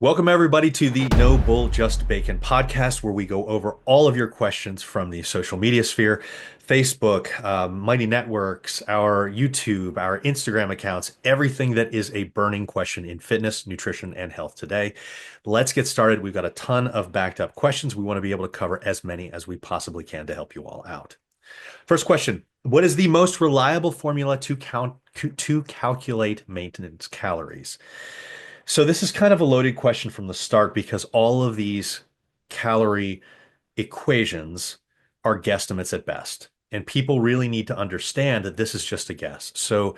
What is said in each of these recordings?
Welcome, everybody, to the No Bull, Just Bacon podcast, where we go over all of your questions from the social media sphere, Facebook, Mighty Networks, our YouTube, our Instagram accounts, everything that is a burning question in fitness, nutrition, and health today. Let's get started. We've got a ton of backed up questions. We want to be able to cover as many as we possibly can to help you all out. First question. What is the most reliable formula to calculate maintenance calories? So this is kind of a loaded question from the start because all of these calorie equations are guesstimates at best. And people really need to understand that this is just a guess. So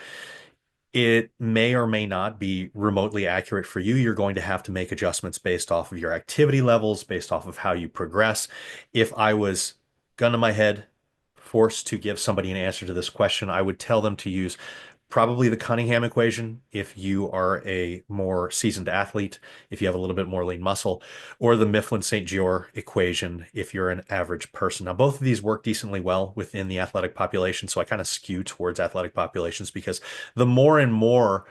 it may or may not be remotely accurate for you. You're going to have to make adjustments based off of your activity levels, based off of how you progress. If I was gun to my head, forced to give somebody an answer to this question, I would tell them to use probably the Cunningham equation if you are a more seasoned athlete, if you have a little bit more lean muscle, or the Mifflin-St. Jeor equation if you're an average person. Now, both of these work decently well within the athletic population, so I kind of skew towards athletic populations because the more and more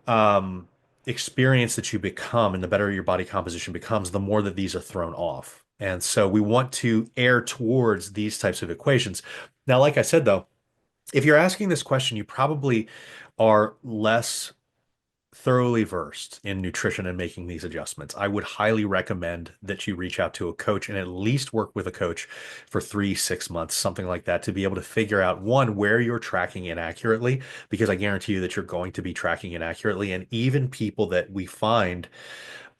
um, experience that you become and the better your body composition becomes, the more that these are thrown off. And so we want to err towards these types of equations. Now, like I said, though, if you're asking this question, you probably are less thoroughly versed in nutrition and making these adjustments. I would highly recommend that you reach out to a coach and at least work with a coach for 3, 6 months, something like that, to be able to figure out one, where you're tracking inaccurately, because I guarantee you that you're going to be tracking inaccurately. And even people that we find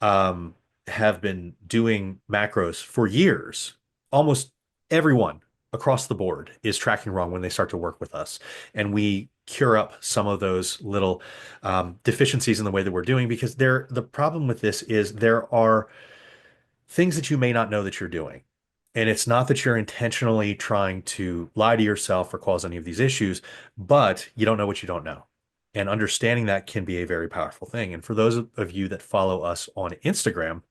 um, have been doing macros for years. Almost everyone across the board is tracking wrong when they start to work with us. And we cure up some of those little deficiencies in the way that we're doing because the problem with this is there are things that you may not know that you're doing. And it's not that you're intentionally trying to lie to yourself or cause any of these issues, but you don't know what you don't know. And understanding that can be a very powerful thing. And for those of you that follow us on Instagram,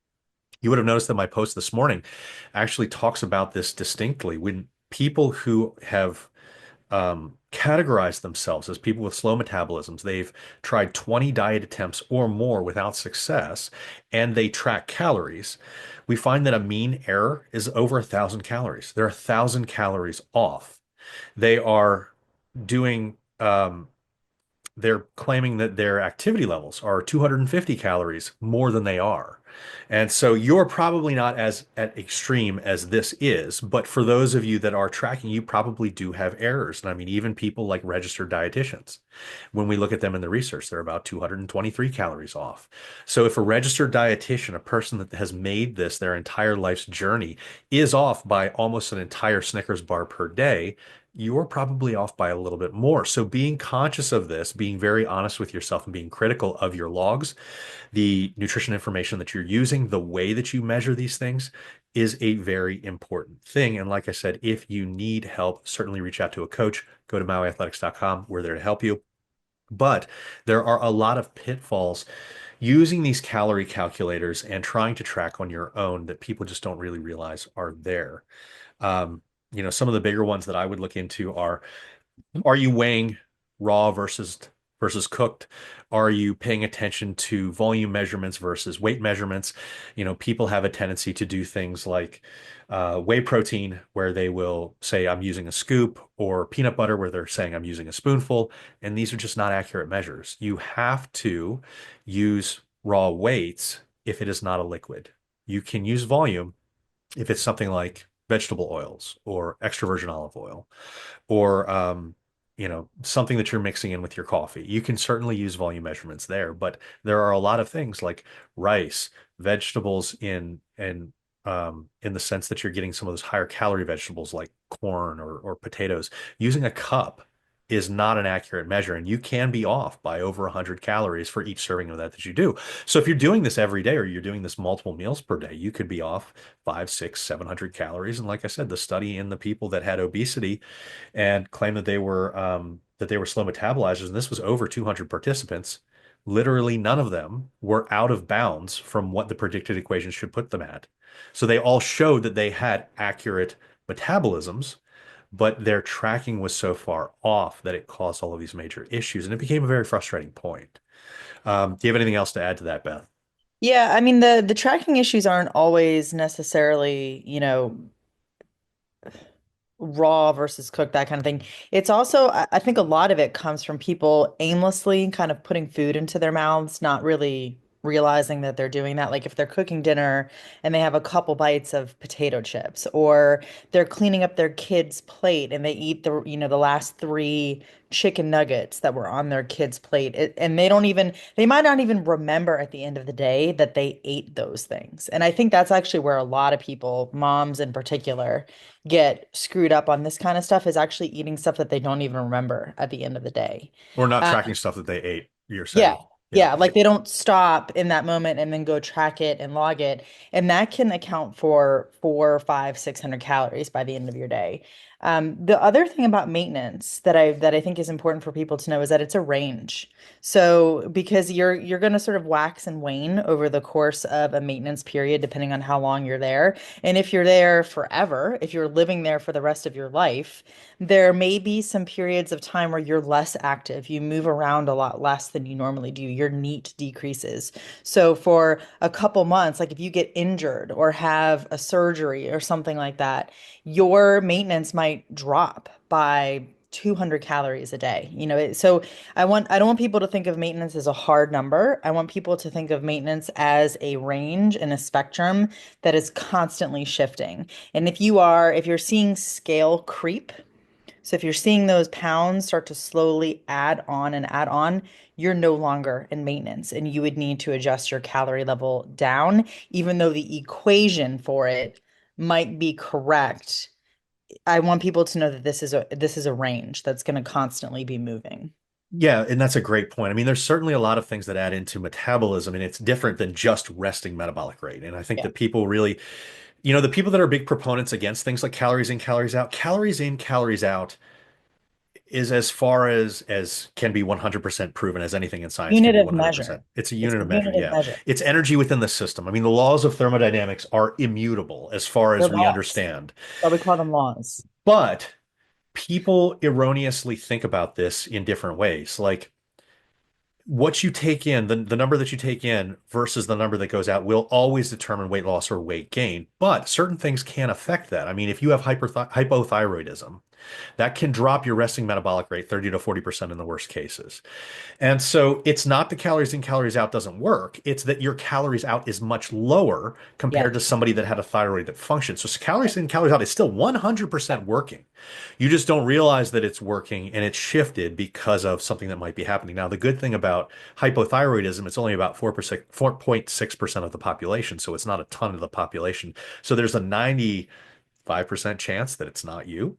you would have noticed that my post this morning actually talks about this distinctly. When people who have categorize themselves as people with slow metabolisms. They've tried 20 diet attempts or more without success, and they track calories. We find that a mean error is over 1,000 calories. They're 1,000 calories off. They are doing they're claiming that their activity levels are 250 calories more than they are. And so you're probably not as at extreme as this is, but for those of you that are tracking, you probably do have errors. And I mean, even people like registered dietitians, when we look at them in the research, they're about 223 calories off. So if a registered dietitian, a person that has made this their entire life's journey, is off by almost an entire Snickers bar per day, you're probably off by a little bit more. So being conscious of this, being very honest with yourself and being critical of your logs, the nutrition information that you're using, the way that you measure these things is a very important thing. And like I said, if you need help, certainly reach out to a coach. Go to mauiathletics.com. We're there to help you. But there are a lot of pitfalls using these calorie calculators and trying to track on your own that people just don't really realize are there. Um, some of the bigger ones that I would look into are you weighing raw versus cooked? Are you paying attention to volume measurements versus weight measurements? People have a tendency to do things like whey protein, where they will say, I'm using a scoop, or peanut butter, where they're saying, I'm using a spoonful. And these are just not accurate measures. You have to use raw weights if it is not a liquid. You can use volume if it's something like vegetable oils or extra virgin olive oil or something that you're mixing in with your coffee. You can certainly use volume measurements there, but there are a lot of things like rice, vegetables in the sense that you're getting some of those higher calorie vegetables like corn or potatoes. Using a cup is not an accurate measure, and you can be off by over 100 calories for each serving of that you do. So if you're doing this every day or you're doing this multiple meals per day, you could be off 5, 6, 700 calories. And like I said, the study in the people that had obesity and claimed that they were slow metabolizers, and this was over 200 participants. Literally none of them were out of bounds from what the predicted equation should put them at. So they all showed that they had accurate metabolisms, but their tracking was so far off that it caused all of these major issues, and it became a very frustrating point. Do you have anything else to add to that, Beth? Yeah, I mean the tracking issues aren't always necessarily, raw versus cooked, that kind of thing. It's also, I think a lot of it comes from people aimlessly kind of putting food into their mouths, not really realizing that they're doing that. Like if they're cooking dinner and they have a couple bites of potato chips, or they're cleaning up their kid's plate and they eat the last three chicken nuggets that were on their kid's plate. And they might not even remember at the end of the day that they ate those things. And I think that's actually where a lot of people, moms in particular, get screwed up on this kind of stuff, is actually eating stuff that they don't even remember at the end of the day. Or not Uh, tracking stuff that they ate, you're yeah. saying. Yeah. Yeah. Like they don't stop in that moment and then go track it and log it. And that can account for 4, 5, 600 calories by the end of your day. The other thing about maintenance that I think is important for people to know is that it's a range. So because you're going to sort of wax and wane over the course of a maintenance period, depending on how long you're there. And if you're there forever, if you're living there for the rest of your life, there may be some periods of time where you're less active. You move around a lot less than you normally do. Your NEAT decreases. So for a couple months, like if you get injured or have a surgery or something like that, your maintenance might drop by 200 calories a day. So I don't want people to think of maintenance as a hard number. I want people to think of maintenance as a range and a spectrum that is constantly shifting. And if you're seeing scale creep, so if you're seeing those pounds start to slowly add on, you're no longer in maintenance and you would need to adjust your calorie level down, even though the equation for it might be correct. I want people to know that this is a range that's going to constantly be moving. Yeah, and that's a great point. I mean, there's certainly a lot of things that add into metabolism, and it's different than just resting metabolic rate. And I think Yeah. that people really, the people that are big proponents against things like calories in, calories out is as far as can be 100% proven as anything in science can Unit be of 100%. measure. It's a It's unit a of measure, unit of yeah. measure. It's energy within the system. I mean, the laws of thermodynamics are immutable as far They're as we laws. understand. So we call them laws. But people erroneously think about this in different ways. Like what you take in, the number that you take in versus the number that goes out will always determine weight loss or weight gain. But certain things can affect that. I mean, if you have hypothyroidism, that can drop your resting metabolic rate 30 to 40% in the worst cases. And so it's not the calories in, calories out doesn't work. It's that your calories out is much lower Yeah. compared to somebody that had a thyroid that functions. So calories in, calories out is still 100% working. You just don't realize that it's working and it's shifted because of something that might be happening. Now, the good thing about hypothyroidism, it's only about 4%, 4.6% of the population. So it's not a ton of the population. So there's a 95% chance that it's not you.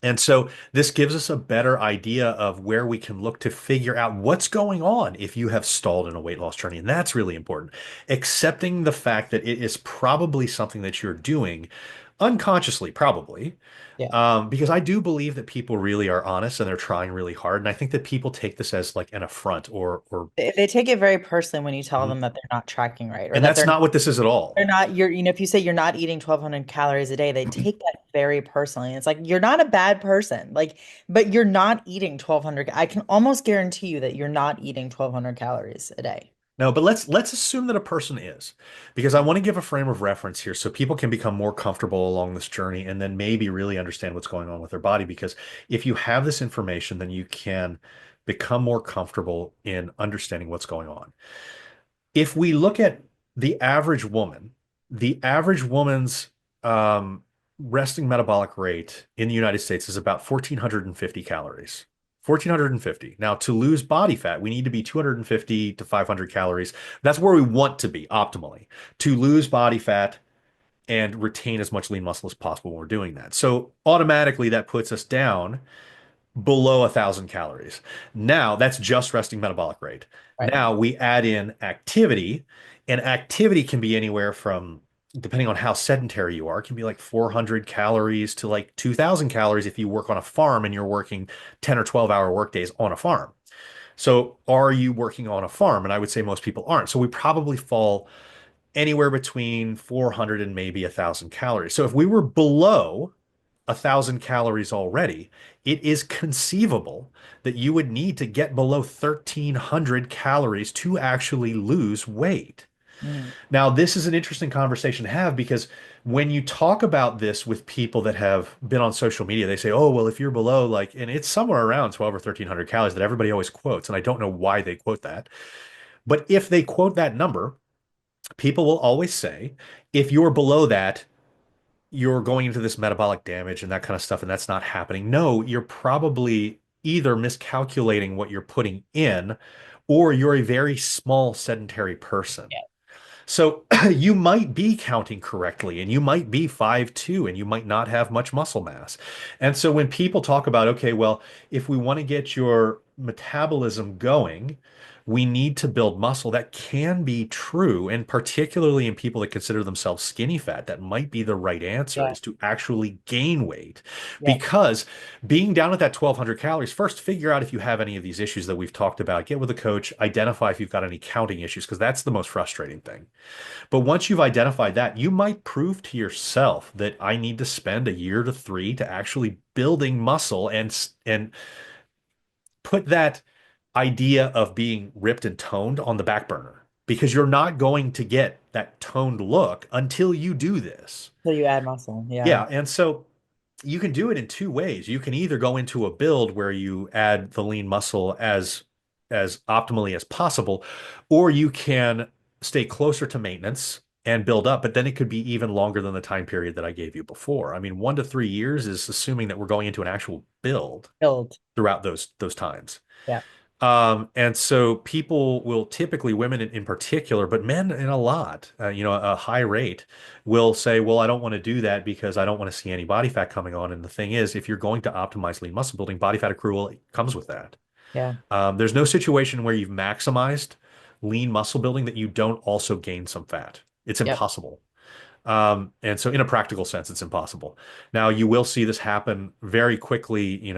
And so this gives us a better idea of where we can look to figure out what's going on if you have stalled in a weight loss journey. And that's really important. Accepting the fact that it is probably something that you're doing unconsciously, probably. Yeah. Because I do believe that people really are honest and they're trying really hard. And I think that people take this as like an affront or They take it very personally when you tell Mhm. them that they're not tracking right, or And that that's they're not what this is at all. they're not if you say you're not eating 1,200 calories a day, they take that very personally. It's like you're not a bad person. Like, but you're not eating 1,200. I can almost guarantee you that you're not eating 1,200 calories a day. No, but let's assume that a person is, because I want to give a frame of reference here so people can become more comfortable along this journey and then maybe really understand what's going on with their body. Because if you have this information, then you can become more comfortable in understanding what's going on. If we look at the average woman's um, resting metabolic rate in the United States is about 1,450 calories. 1,450. Now, to lose body fat, we need to be 250 to 500 calories. That's where we want to be optimally to lose body fat and retain as much lean muscle as possible when we're doing that. So automatically that puts us down below 1,000 calories. Now that's just resting metabolic rate. Right. Now we add in activity, and activity can be anywhere from, depending on how sedentary you are, it can be like 400 calories to like 2,000 calories if you work on a farm and you're working 10 or 12-hour workdays on a farm. So are you working on a farm? And I would say most people aren't. So we probably fall anywhere between 400 and maybe 1,000 calories. So if we were below 1,000 calories already, it is conceivable that you would need to get below 1,300 calories to actually lose weight. Mm. Now, this is an interesting conversation to have because when you talk about this with people that have been on social media, they say, oh, well, if you're below like, and it's somewhere around 12 or 1300 calories that everybody always quotes. And I don't know why they quote that. But if they quote that number, people will always say, if you're below that, you're going into this metabolic damage and that kind of stuff, and that's not happening. No, you're probably either miscalculating what you're putting in, or you're a very small sedentary person. Yeah. So you might be counting correctly and you might be 5'2" and you might not have much muscle mass. And so when people talk about, okay, well, if we want to get your metabolism going, we need to build muscle. That can be true. And particularly in people that consider themselves skinny fat, that might be the right answer Yeah. is to actually gain weight. Yep. Because being down at that 1200 calories, first figure out if you have any of these issues that we've talked about. Get with a coach, identify if you've got any counting issues, because that's the most frustrating thing. But once you've identified that, you might prove to yourself that I need to spend a year to three to actually building muscle and put that idea of being ripped and toned on the back burner because you're not going to get that toned look until you do this. So you add muscle. Yeah. Yeah, and so you can do it in two ways. You can either go into a build where you add the lean muscle as optimally as possible, or you can stay closer to maintenance and build up, but then it could be even longer than the time period that I gave you before. I mean, 1 to 3 years is assuming that we're going into an actual build Build. throughout those times. Yeah. And so people will typically, women in particular, but men in a lot, a high rate will say, well, I don't want to do that because I don't want to see any body fat coming on. And the thing is, if you're going to optimize lean muscle building, body fat accrual comes with that. Yeah. There's no situation where you've maximized lean muscle building that you don't also gain some fat. It's Yep. impossible. And so in a practical sense, it's impossible. Now you will see this happen very quickly,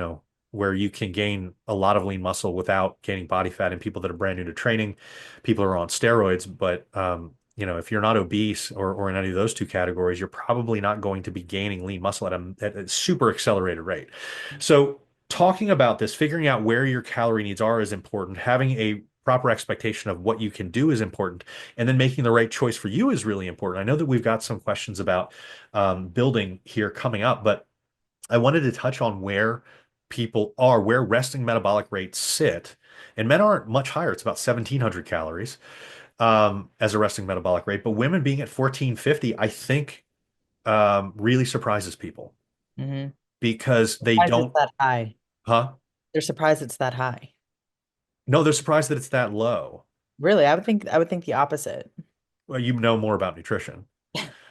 where you can gain a lot of lean muscle without gaining body fat in people that are brand new to training, people who are on steroids. But if you're not obese or in any of those two categories, you're probably not going to be gaining lean muscle at a super accelerated rate. So talking about this, figuring out where your calorie needs are is important. Having a proper expectation of what you can do is important, and then making the right choice for you is really important. I know that we've got some questions about building here coming up, but I wanted to touch on where people are, where resting metabolic rates sit. And men aren't much higher. It's about 1,700 calories as a resting metabolic rate. But women being at 1,450, I think really surprises people Hmm. because they Surprised it's don't, that high. huh? They're surprised it's that high. No, they're surprised that it's that low. Really, I would think the opposite. Well, you know more about nutrition.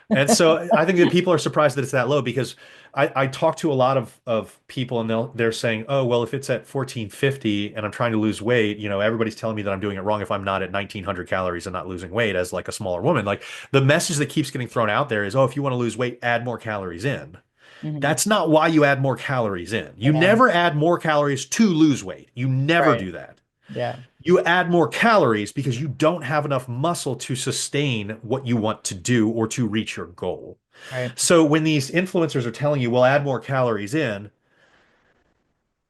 And so I think that people are surprised that it's that low because I talk to a lot of people and they're saying, oh, well, if it's at 1450 and I'm trying to lose weight, everybody's telling me that I'm doing it wrong if I'm not at 1900 calories and not losing weight as like a smaller woman. Like the message that keeps getting thrown out there is, oh, if you want to lose weight, add more calories in. Hmm. That's not why you add more calories in. I You know. never add more calories to lose weight. You never Right. do that. Yeah. You add more calories because you don't have enough muscle to sustain what you want to do or to reach your goal. Right. So when these influencers are telling you, well, add more calories in,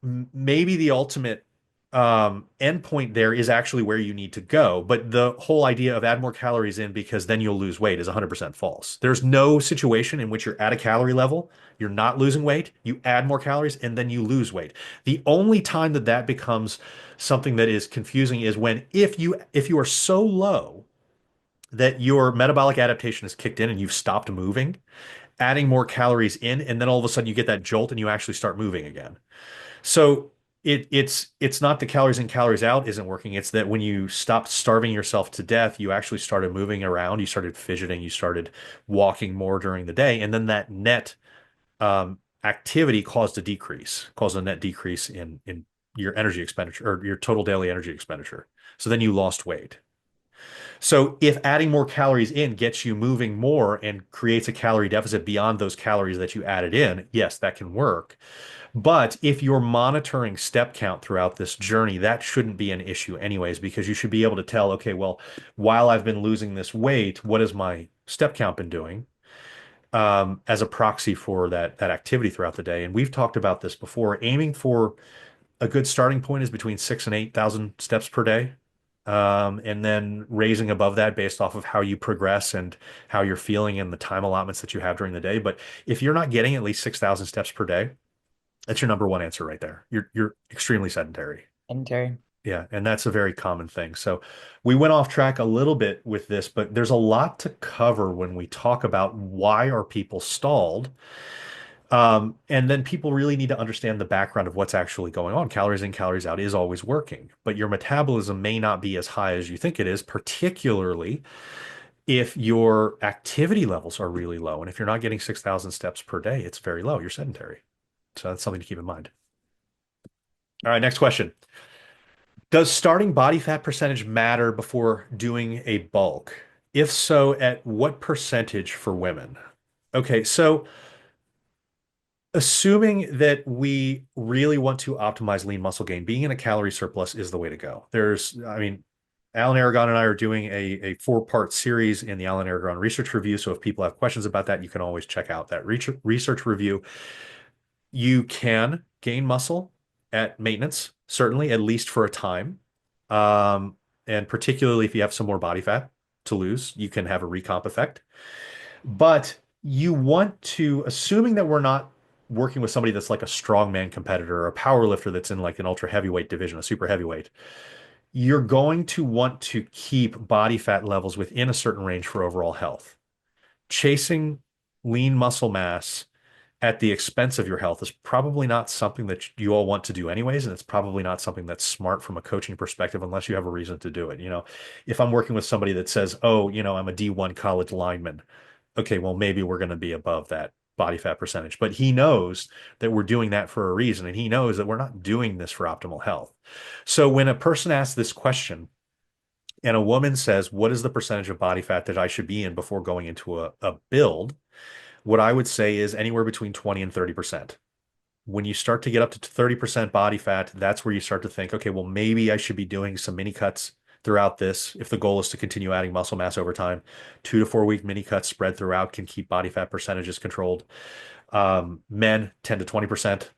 maybe the ultimate endpoint there is actually where you need to go. But the whole idea of add more calories in because then you'll lose weight is 100% false. There's no situation in which you're at a calorie level, you're not losing weight, you add more calories, and then you lose weight. The only time that that becomes something that is confusing is when if you are so low that your metabolic adaptation has kicked in and you've stopped moving, adding more calories in, and then all of a sudden you get that jolt and you actually start moving again. So it's not the calories in, calories out isn't working. It's that when you stopped starving yourself to death, you actually started moving around, you started fidgeting, you started walking more during the day, and then that net activity caused a net decrease in your energy expenditure or your total daily energy expenditure. So then you lost weight. So if adding more calories in gets you moving more and creates a calorie deficit beyond those calories that you added in, yes, that can work. But if you're monitoring step count throughout this journey, that shouldn't be an issue anyways, because you should be able to tell, okay, well, while I've been losing this weight, what has my step count been doing? As a proxy for that activity throughout the day. And we've talked about this before. Aiming for a good starting point is between 6 and 8,000 steps per day. and then raising above that based off of how you progress and how you're feeling and the time allotments that you have during the day. But if you're not getting at least 6,000 steps per day, that's your number one answer right there. You're extremely sedentary. And Terry. Yeah, and that's a very common thing. So we went off track a little bit with this, but there's a lot to cover when we talk about why are people stalled. And then people really need to understand the background of what's actually going on. Calories in, calories out is always working, but your metabolism may not be as high as you think it is, particularly if your activity levels are really low. And if you're not getting 6,000 steps per day, it's very low. You're sedentary. So that's something to keep in mind. All right, next question. Does starting body fat percentage matter before doing a bulk? If so, at what percentage for women? Okay, so assuming that we really want to optimize lean muscle gain, being in a calorie surplus is the way to go. I mean, Alan Aragon and I are doing a four-part series in the Alan Aragon Research Review. So if people have questions about that, you can always check out that research review. You can gain muscle at maintenance, certainly, at least for a time. Um, and particularly if you have some more body fat to lose, you can have a recomp effect. But you want to, assuming that we're not working with somebody that's like a strongman competitor or a power lifter that's in like an ultra heavyweight division, a super heavyweight, you're going to want to keep body fat levels within a certain range for overall health. Chasing lean muscle mass at the expense of your health is probably not something that you all want to do anyways, and it's probably not something that's smart from a coaching perspective unless you have a reason to do it. If I'm working with somebody that says, "Oh, I'm a D1 college lineman," okay, well, maybe we're going to be above that body fat percentage. But he knows that we're doing that for a reason, and he knows that we're not doing this for optimal health. So when a person asks this question and a woman says, "What is the percentage of body fat that I should be in before going into a build?" What I would say is anywhere between 20 and 30%. When you start to get up to 30% body fat, that's where you start to think, okay, well, maybe I should be doing some mini cuts throughout this. If the goal is to continue adding muscle mass over time, 2 to 4 week mini cuts spread throughout can keep body fat percentages controlled. Men, 10 to 20%.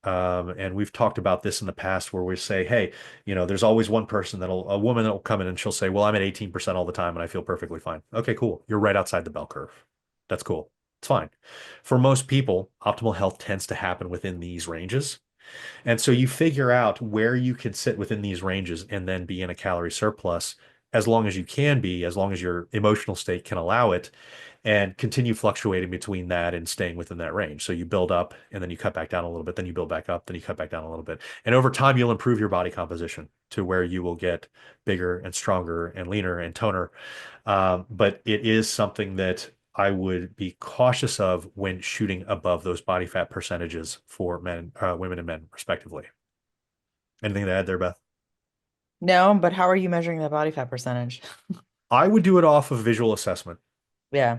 And we've talked about this in the past where we say, hey, there's always one person a woman that'll come in and she'll say, well, I'm at 18% all the time and I feel perfectly fine. Okay, cool. You're right outside the bell curve. That's cool. It's fine. For most people, optimal health tends to happen within these ranges. And so you figure out where you can sit within these ranges and then be in a calorie surplus as long as you can be, as long as your emotional state can allow it, and continue fluctuating between that and staying within that range. So you build up and then you cut back down a little bit, then you build back up, then you cut back down a little bit. And over time, you'll improve your body composition to where you will get bigger and stronger and leaner and toner. But it is something that I would be cautious of when shooting above those body fat percentages for men, women and men, respectively. Anything to add there, Beth? No, but how are you measuring that body fat percentage? I would do it off of visual assessment. Yeah.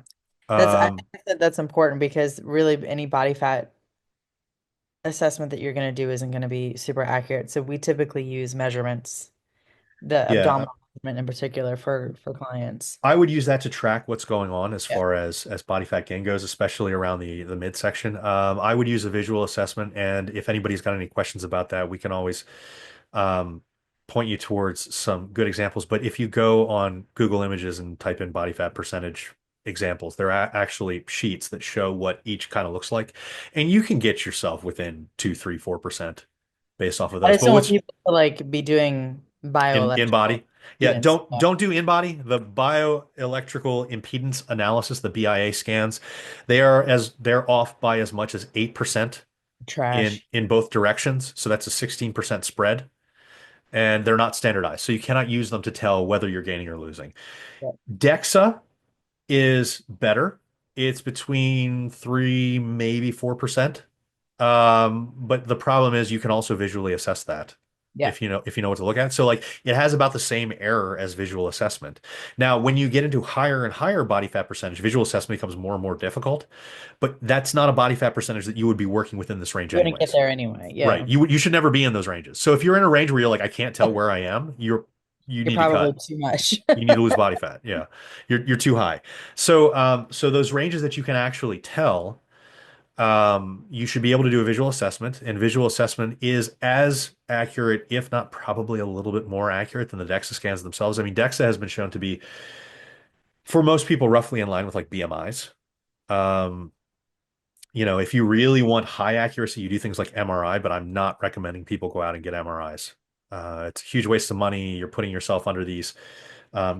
I Um, think that that's important because really any body fat assessment that you're going to do isn't going to be super accurate. So we typically use measurements, the yeah, abdominal measurement in particular for clients. I would use that to track what's going on as Yeah. far as body fat gain goes, especially around the midsection. I would use a visual assessment, and if anybody's got any questions about that, we can always um, point you towards some good examples. But if you go on Google Images and type in body fat percentage examples, there are actually sheets that show what each kind of looks like, and you can get yourself within 2, 3, 4% based off of I those. just But don't want what's people to like be doing in bioelectrical body? Yeah, impedance. don't do in body. The bioelectrical impedance analysis, the BIA scans, they're off by as much as 8% in Trash. in both directions. So that's a 16% spread, and they're not standardized. So you cannot use them to tell whether you're gaining or losing. Yeah. DEXA is better. It's between 3, maybe 4%. But the problem is you can also visually assess that Yeah. if you know what to look at. So like it has about the same error as visual assessment. Now, when you get into higher and higher body fat percentage, visual assessment becomes more and more difficult, but that's not a body fat percentage that you would be working within this range You're gonna get anyways. there anyway. Right. Yeah. You should never be in those ranges. So if you're in a range where you're like, I can't tell where I am, you You're need to probably cut. too much. You need to lose body fat. Yeah. You're too high. So those ranges that you can actually tell, you should be able to do a visual assessment, and visual assessment is as accurate, if not probably a little bit more accurate than the DEXA scans themselves. I mean, DEXA has been shown to be, for most people, roughly in line with like BMIs. Um, if you really want high accuracy, you do things like MRI, but I'm not recommending people go out and get MRIs. It's a huge waste of money. You're putting yourself under these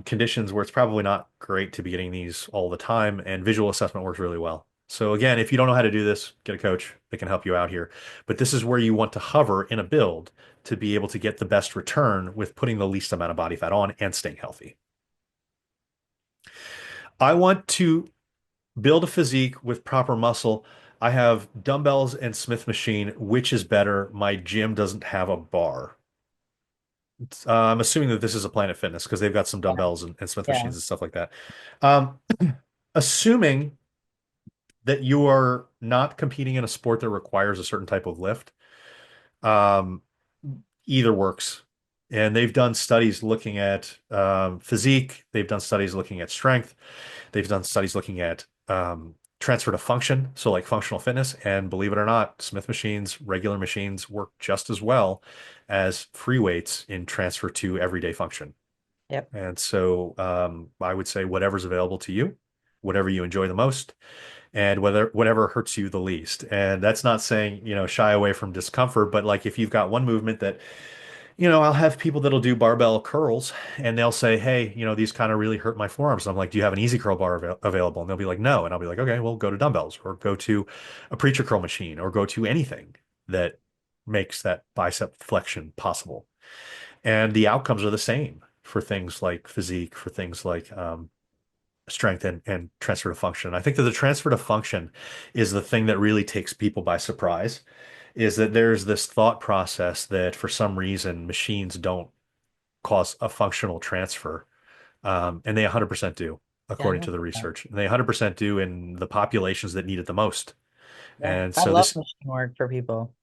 conditions where it's probably not great to be getting these all the time, and visual assessment works really well. So again, if you don't know how to do this, get a coach. They can help you out here. But this is where you want to hover in a build to be able to get the best return with putting the least amount of body fat on and staying healthy. I want to build a physique with proper muscle. I have dumbbells and Smith machine. Which is better? My gym doesn't have a bar. I'm assuming that this is a Planet Fitness because they've got some dumbbells and Smith Yeah. machines and stuff like that. Um, assuming that you are not competing in a sport that requires a certain type of lift, um, either works. And they've done studies looking at physique. They've done studies looking at strength. They've done studies looking at transfer to function, so like functional fitness. And believe it or not, Smith machines, regular machines work just as well as free weights in transfer to everyday function. Yep. And so I would say whatever's available to you, whatever you enjoy the most, and whatever hurts you the least. And that's not saying, shy away from discomfort, but like if you've got one movement that, I'll have people that'll do barbell curls and they'll say, hey, these kind of really hurt my forearms. And I'm like, do you have an easy curl bar available? And they'll be like, no. And I'll be like, okay, well, go to dumbbells or go to a preacher curl machine or go to anything that makes that bicep flexion possible. And the outcomes are the same for things like physique, for things like strength and transfer to function. I think that the transfer to function is the thing that really takes people by surprise, is that there's this thought process that for some reason machines don't cause a functional transfer. And they 100% do, Yeah. according to the research. And they 100% do in the populations that need it the most. Yeah. And I so love this, machine work for people.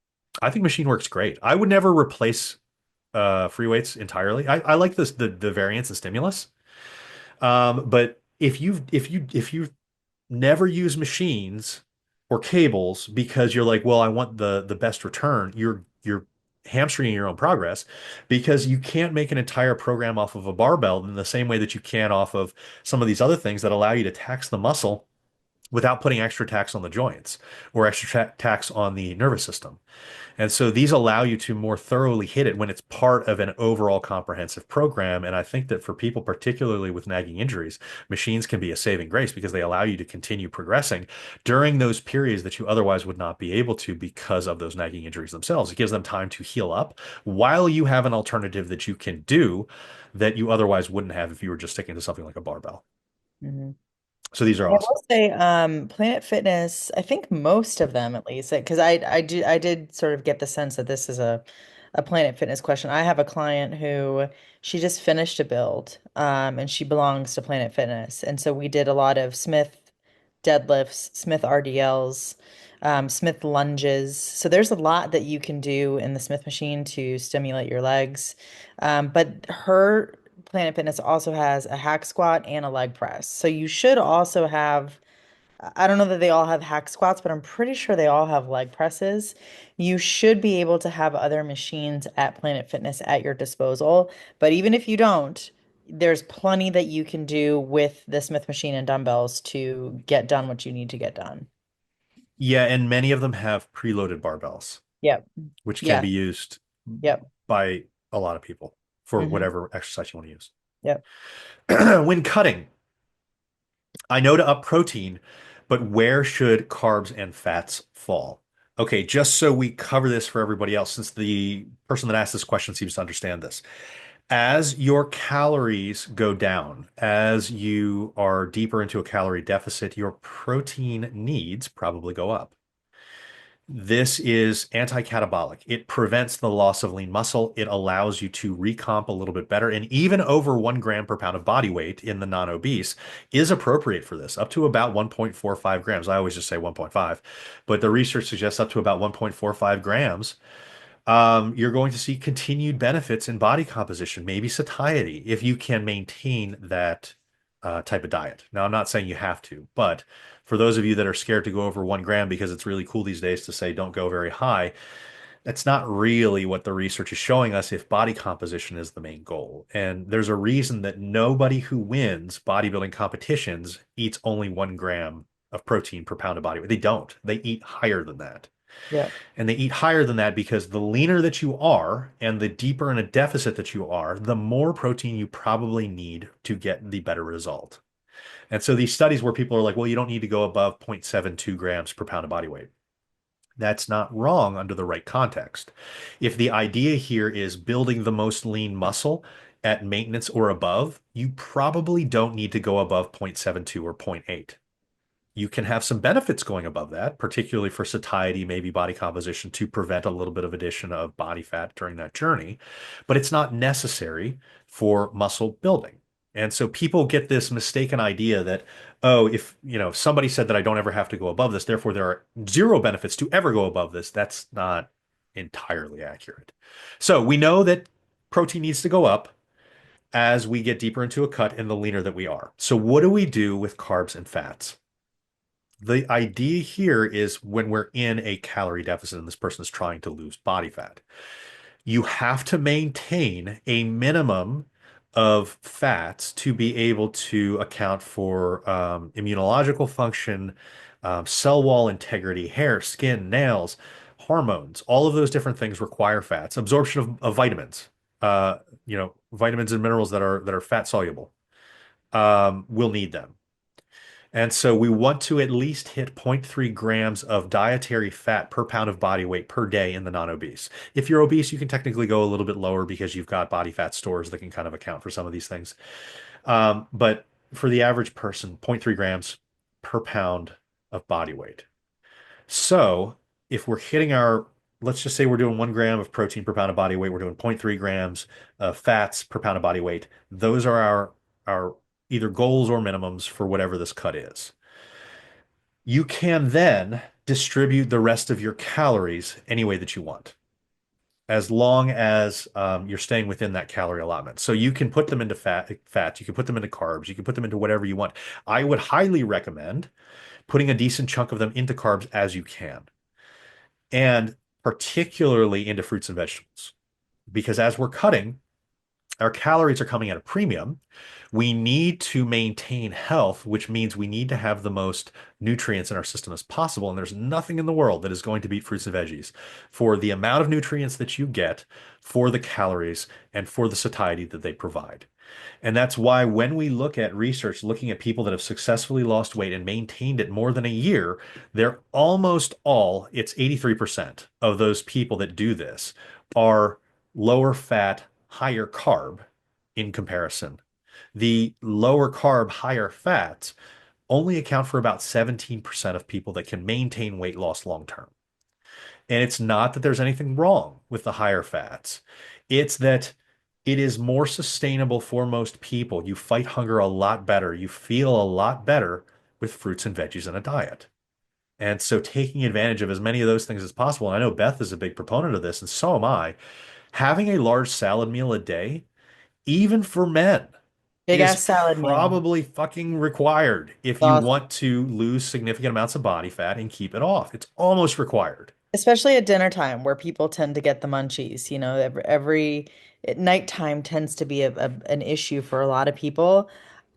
I think machine works great. I would never replace free weights entirely. I like this the variance and stimulus. But if you never use machines or cables because you're like, well, I want the best return, you're hamstringing your own progress because you can't make an entire program off of a barbell in the same way that you can off of some of these other things that allow you to tax the muscle without putting extra tax on the joints or extra tax on the nervous system. And so these allow you to more thoroughly hit it when it's part of an overall comprehensive program. And I think that for people, particularly with nagging injuries, machines can be a saving grace because they allow you to continue progressing during those periods that you otherwise would not be able to because of those nagging injuries themselves. It gives them time to heal up while you have an alternative that you can do that you otherwise wouldn't have if you were just sticking to something like a barbell. Mhm. So these are I awesome. will say, Planet Fitness, I think most of them at least, because I did sort of get the sense that this is a Planet Fitness question. I have a client who she just finished a build, and she belongs to Planet Fitness. And so we did a lot of Smith deadlifts, Smith RDLs, Smith lunges. So there's a lot that you can do in the Smith machine to stimulate your legs. But her Planet Fitness also has a hack squat and a leg press. So you should also have, I don't know that they all have hack squats, but I'm pretty sure they all have leg presses. You should be able to have other machines at Planet Fitness at your disposal. But even if you don't, there's plenty that you can do with the Smith machine and dumbbells to get done what you need to get done. Yeah, and many of them have preloaded barbells, Yep. which can Yeah. be used Yep. by a lot of people for Hmm. whatever exercise you want to use. Yep. When cutting, I know to up protein, but where should carbs and fats fall? Okay, just so we cover this for everybody else, since the person that asked this question seems to understand this. As your calories go down, as you are deeper into a calorie deficit, your protein needs probably go up. This is anti-catabolic. It prevents the loss of lean muscle. It allows you to recomp a little bit better. And even over 1 gram per pound of body weight in the non-obese is appropriate for this, up to about 1.45 grams. I always just say 1.5, but the research suggests up to about 1.45 grams. You're going to see continued benefits in body composition, maybe satiety, if you can maintain that type of diet. Now, I'm not saying you have to, but for those of you that are scared to go over 1 gram because it's really cool these days to say don't go very high, That's not really what the research is showing us if body composition is the main goal. And there's a reason that nobody who wins bodybuilding competitions eats only 1 gram of protein per pound of body weight. They don't. They eat higher than that. Yeah. And they eat higher than that because the leaner that you are and the deeper in a deficit that you are, the more protein you probably need to get the better result. And so these studies where people are like, well, you don't need to go above 0.72 grams per pound of body weight. That's not wrong under the right context. If the idea here is building the most lean muscle at maintenance or above, you probably don't need to go above 0.72 or zero point 0.8. You can have some benefits going above that, particularly for satiety, maybe body composition, to prevent a little bit of addition of body fat during that journey, but it's not necessary for muscle building. And so people get this mistaken idea that, oh, if somebody said that I don't ever have to go above this, therefore there are zero benefits to ever go above this. That's not entirely accurate. So we know that protein needs to go up as we get deeper into a cut and the leaner that we are. So what do we do with carbs and fats? The idea here is when we're in a calorie deficit and this person is trying to lose body fat, you have to maintain a minimum of fats to be able to account for immunological function, cell wall integrity, hair, skin, nails, hormones. All of those different things require fats. Absorption of vitamins, vitamins and minerals that are fat soluble. We'll need them. And so we want to at least hit zero point 0.3 grams of dietary fat per pound of body weight per day in the non-obese. If you're obese, you can technically go a little bit lower because you've got body fat stores that can kind of account for some of these things. But for the average person, zero point 0.3 grams per pound of body weight. So if we're hitting let's just say we're doing 1 gram of protein per pound of body weight, we're doing zero point 0.3 grams of fats per pound of body weight. Those are our either goals or minimums for whatever this cut is. You can then distribute the rest of your calories any way that you want, as long as you're staying within that calorie allotment. So you can put them into fats, you can put them into carbs, you can put them into whatever you want. I would highly recommend putting a decent chunk of them into carbs as you can, and particularly into fruits and vegetables, because as we're cutting, our calories are coming at a premium. We need to maintain health, which means we need to have the most nutrients in our system as possible. And there's nothing in the world that is going to beat fruits and veggies for the amount of nutrients that you get, for the calories, and for the satiety that they provide. And that's why when we look at research, looking at people that have successfully lost weight and maintained it more than a year, they're almost all, it's 83% of those people that do this are lower fat, higher carb in comparison. The lower carb, higher fats only account for about 17% of people that can maintain weight loss long term. And it's not that there's anything wrong with the higher fats. It's that it is more sustainable for most people. You fight hunger a lot better. You feel a lot better with fruits and veggies in a diet. And so taking advantage of as many of those things as possible. And I know Beth is a big proponent of this, and so am I. Having a large salad meal a day, even for men, Big is ass salad meal. probably fucking required if you Awesome. want to lose significant amounts of body fat and keep it off. It's almost required. Especially at dinner time where people tend to get the munchies, at nighttime tends to be an issue for a lot of people.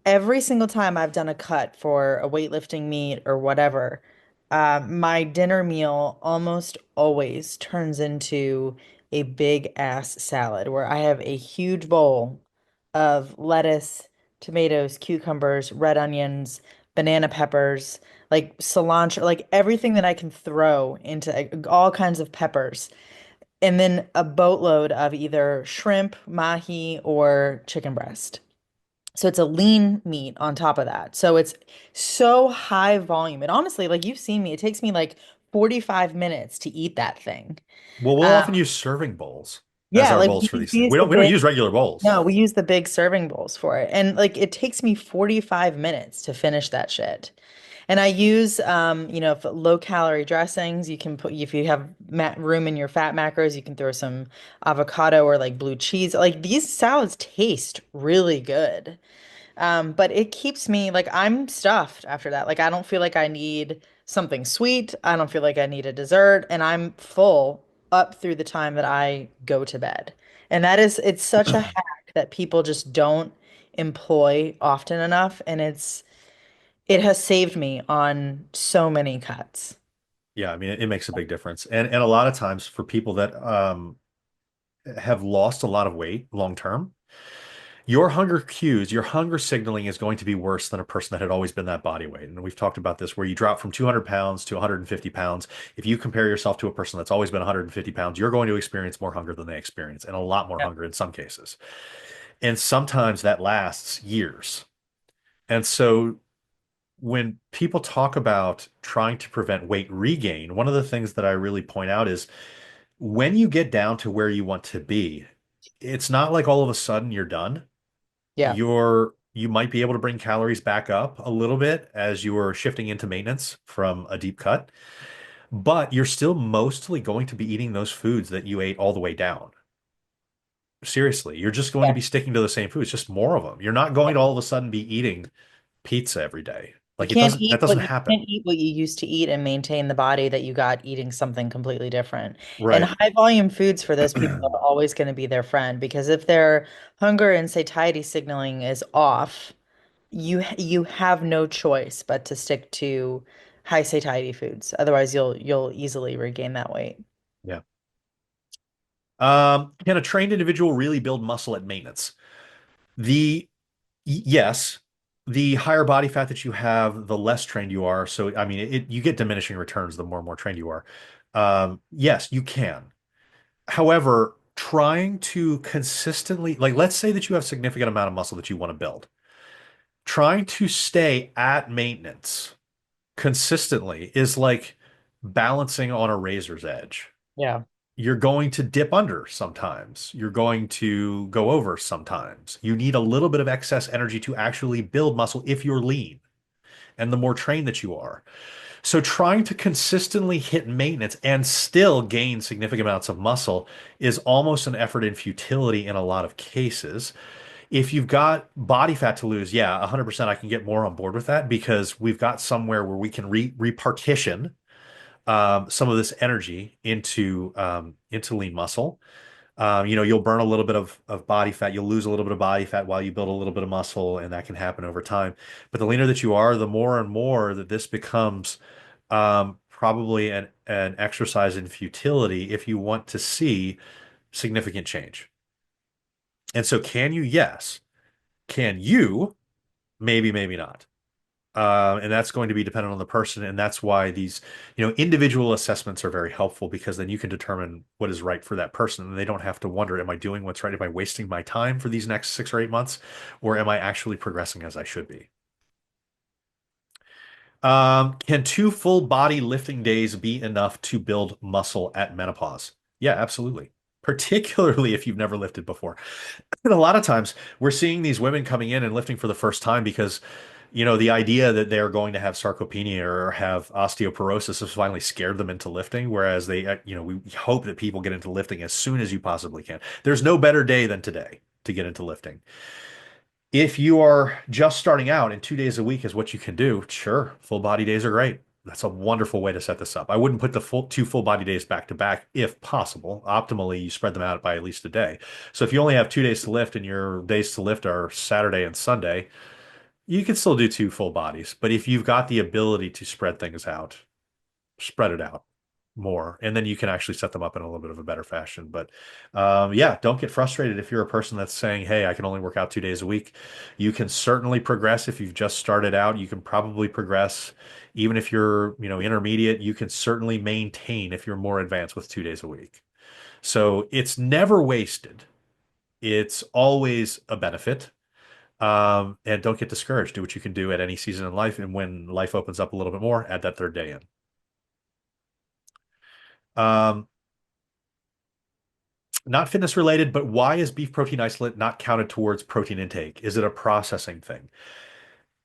Every single time I've done a cut for a weightlifting meet or whatever, my dinner meal almost always turns into a big ass salad where I have a huge bowl of lettuce, tomatoes, cucumbers, red onions, banana peppers, like cilantro, like everything that I can throw into all kinds of peppers. And then a boatload of either shrimp, mahi, or chicken breast. So it's a lean meat on top of that. So it's so high volume. And honestly, like you've seen me, it takes me like 45 minutes to eat that thing. Well, we'll Um, often use serving bowls as yeah, our like bowls for these we things. use We the don't we don't big, use regular bowls. no, we use the big serving bowls for it. And like it takes me 45 minutes to finish that shit. And I use, low calorie dressings. You can put, if you have room in your fat macros, you can throw some avocado or like blue cheese. Like these salads taste really good. But it keeps me like I'm stuffed after that. Like I don't feel like I need something sweet. I don't feel like I need a dessert, and I'm full up through the time that I go to bed. And it's such a hack that people just don't employ often enough. And it has saved me on so many cuts. Yeah, I mean, it makes a big difference. And a lot of times for people that have lost a lot of weight long term, your hunger cues, your hunger signaling is going to be worse than a person that had always been that body weight. And we've talked about this where you drop from 200 pounds to 150 pounds. If you compare yourself to a person that's always been 150 pounds, you're going to experience more hunger than they experience, and a lot more Yeah. hunger in some cases. And sometimes that lasts years. And so when people talk about trying to prevent weight regain, one of the things that I really point out is when you get down to where you want to be, it's not like all of a sudden you're done. Yeah. You might be able to bring calories back up a little bit as you are shifting into maintenance from a deep cut, but you're still mostly going to be eating those foods that you ate all the way down. Seriously, you're just going to Yeah. be sticking to the same foods, just more of them. You're not going to all of a sudden be eating pizza every day. You Like it can't doesn't, that eat doesn't what you happen. can't eat what you used to eat and maintain the body that you got eating something completely different. And Right. high volume foods for those people are always going to be their friend because if their hunger and satiety signaling is off, you have no choice but to stick to high satiety foods. Otherwise, you'll easily regain that weight. Yeah. Can a trained individual really build muscle at maintenance? The Yes, the higher body fat that you have, the less trained you are. So, I mean, you get diminishing returns the more and more trained you are. Yes, you can. However, trying to consistently, like, let's say that you have significant amount of muscle that you want to build, trying to stay at maintenance consistently is like balancing on a razor's edge. Yeah. You're going to dip under sometimes. You're going to go over sometimes. You need a little bit of excess energy to actually build muscle if you're lean and the more trained that you are. So trying to consistently hit maintenance and still gain significant amounts of muscle is almost an effort in futility in a lot of cases. If you've got body fat to lose, yeah, 100% I can get more on board with that because we've got somewhere where we can repartition some of this energy into lean muscle. You'll burn a little bit of body fat, you'll lose a little bit of body fat while you build a little bit of muscle, and that can happen over time. But the leaner that you are, the more and more that this becomes probably an exercise in futility if you want to see significant change. And so, can you? Yes. Can you? Maybe, maybe not. And that's going to be dependent on the person. And that's why these, individual assessments are very helpful because then you can determine what is right for that person. And they don't have to wonder, am I doing what's right? Am I wasting my time for these next 6 or 8 months? Or am I actually progressing as I should be? Can two full body lifting days be enough to build muscle at menopause? Yeah, absolutely. Particularly if you've never lifted before. And a lot of times we're seeing these women coming in and lifting for the first time because, the idea that they're going to have sarcopenia or have osteoporosis has finally scared them into lifting. Whereas we hope that people get into lifting as soon as you possibly can. There's no better day than today to get into lifting. If you are just starting out and 2 days a week is what you can do, sure, full body days are great. That's a wonderful way to set this up. I wouldn't put the two full body days back to back if possible. Optimally, you spread them out by at least a day. So if you only have 2 days to lift and your days to lift are Saturday and Sunday, you can still do two full bodies. But if you've got the ability to spread things out, spread it out more, and then you can actually set them up in a little bit of a better fashion. But yeah, don't get frustrated if you're a person that's saying, "Hey, I can only work out 2 days a week." You can certainly progress if you've just started out. You can probably progress even if you're, intermediate. You can certainly maintain if you're more advanced with 2 days a week. So it's never wasted. It's always a benefit. And don't get discouraged. Do what you can do at any season in life, and when life opens up a little bit more, add that third day in. Um, Not fitness related, but why is beef protein isolate not counted towards protein intake? Is it a processing thing?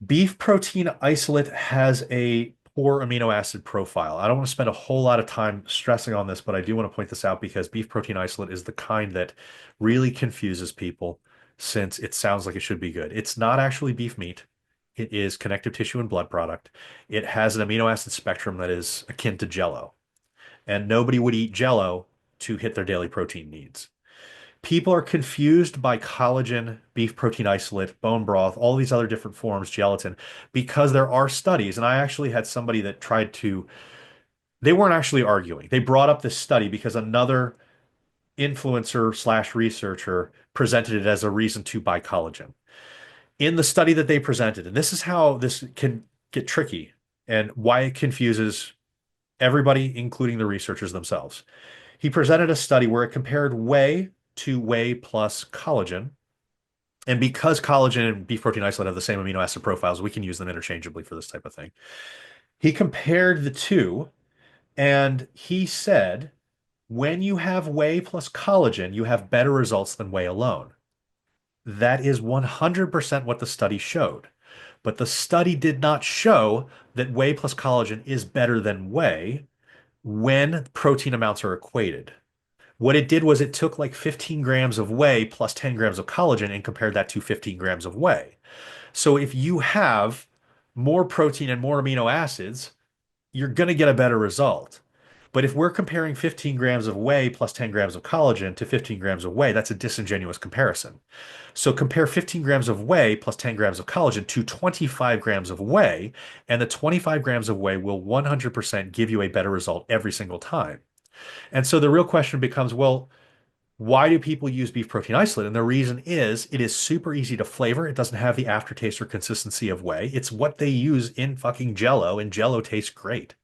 Beef protein isolate has a poor amino acid profile. I don't want to spend a whole lot of time stressing on this, but I do want to point this out because beef protein isolate is the kind that really confuses people since it sounds like it should be good. It's not actually beef meat. It is connective tissue and blood product. It has an amino acid spectrum that is akin to Jello, and nobody would eat Jello to hit their daily protein needs. People are confused by collagen, beef protein isolate, bone broth, all these other different forms, gelatin, because there are studies. And I actually had somebody that tried to, they weren't actually arguing. They brought up this study because another influencer slash researcher presented it as a reason to buy collagen. In the study that they presented, and this is how this can get tricky and why it confuses everybody, including the researchers themselves. He presented a study where it compared whey to whey plus collagen. And because collagen and beef protein isolate have the same amino acid profiles, we can use them interchangeably for this type of thing. He compared the two and he said, when you have whey plus collagen, you have better results than whey alone. That is 100% what the study showed. But the study did not show that whey plus collagen is better than whey when protein amounts are equated. What it did was it took like 15 grams of whey plus 10 grams of collagen and compared that to 15 grams of whey. So if you have more protein and more amino acids, you're going to get a better result. But if we're comparing 15 grams of whey plus 10 grams of collagen to 15 grams of whey, that's a disingenuous comparison. So compare 15 grams of whey plus 10 grams of collagen to 25 grams of whey, and the 25 grams of whey will 100% give you a better result every single time. And so the real question becomes, well, why do people use beef protein isolate? And the reason is it is super easy to flavor. It doesn't have the aftertaste or consistency of whey. It's what they use in fucking Jello, and Jello tastes great.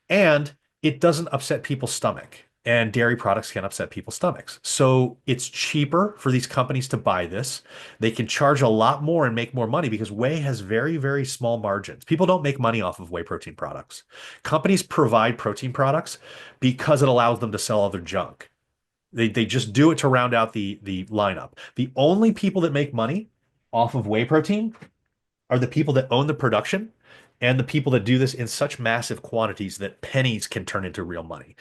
And it doesn't upset people's stomach. And dairy products can upset people's stomachs. So it's cheaper for these companies to buy this. They can charge a lot more and make more money because whey has very, very small margins. People don't make money off of whey protein products. Companies provide protein products because it allows them to sell other junk. They just do it to round out the lineup. The only people that make money off of whey protein are the people that own the production and the people that do this in such massive quantities that pennies can turn into real money.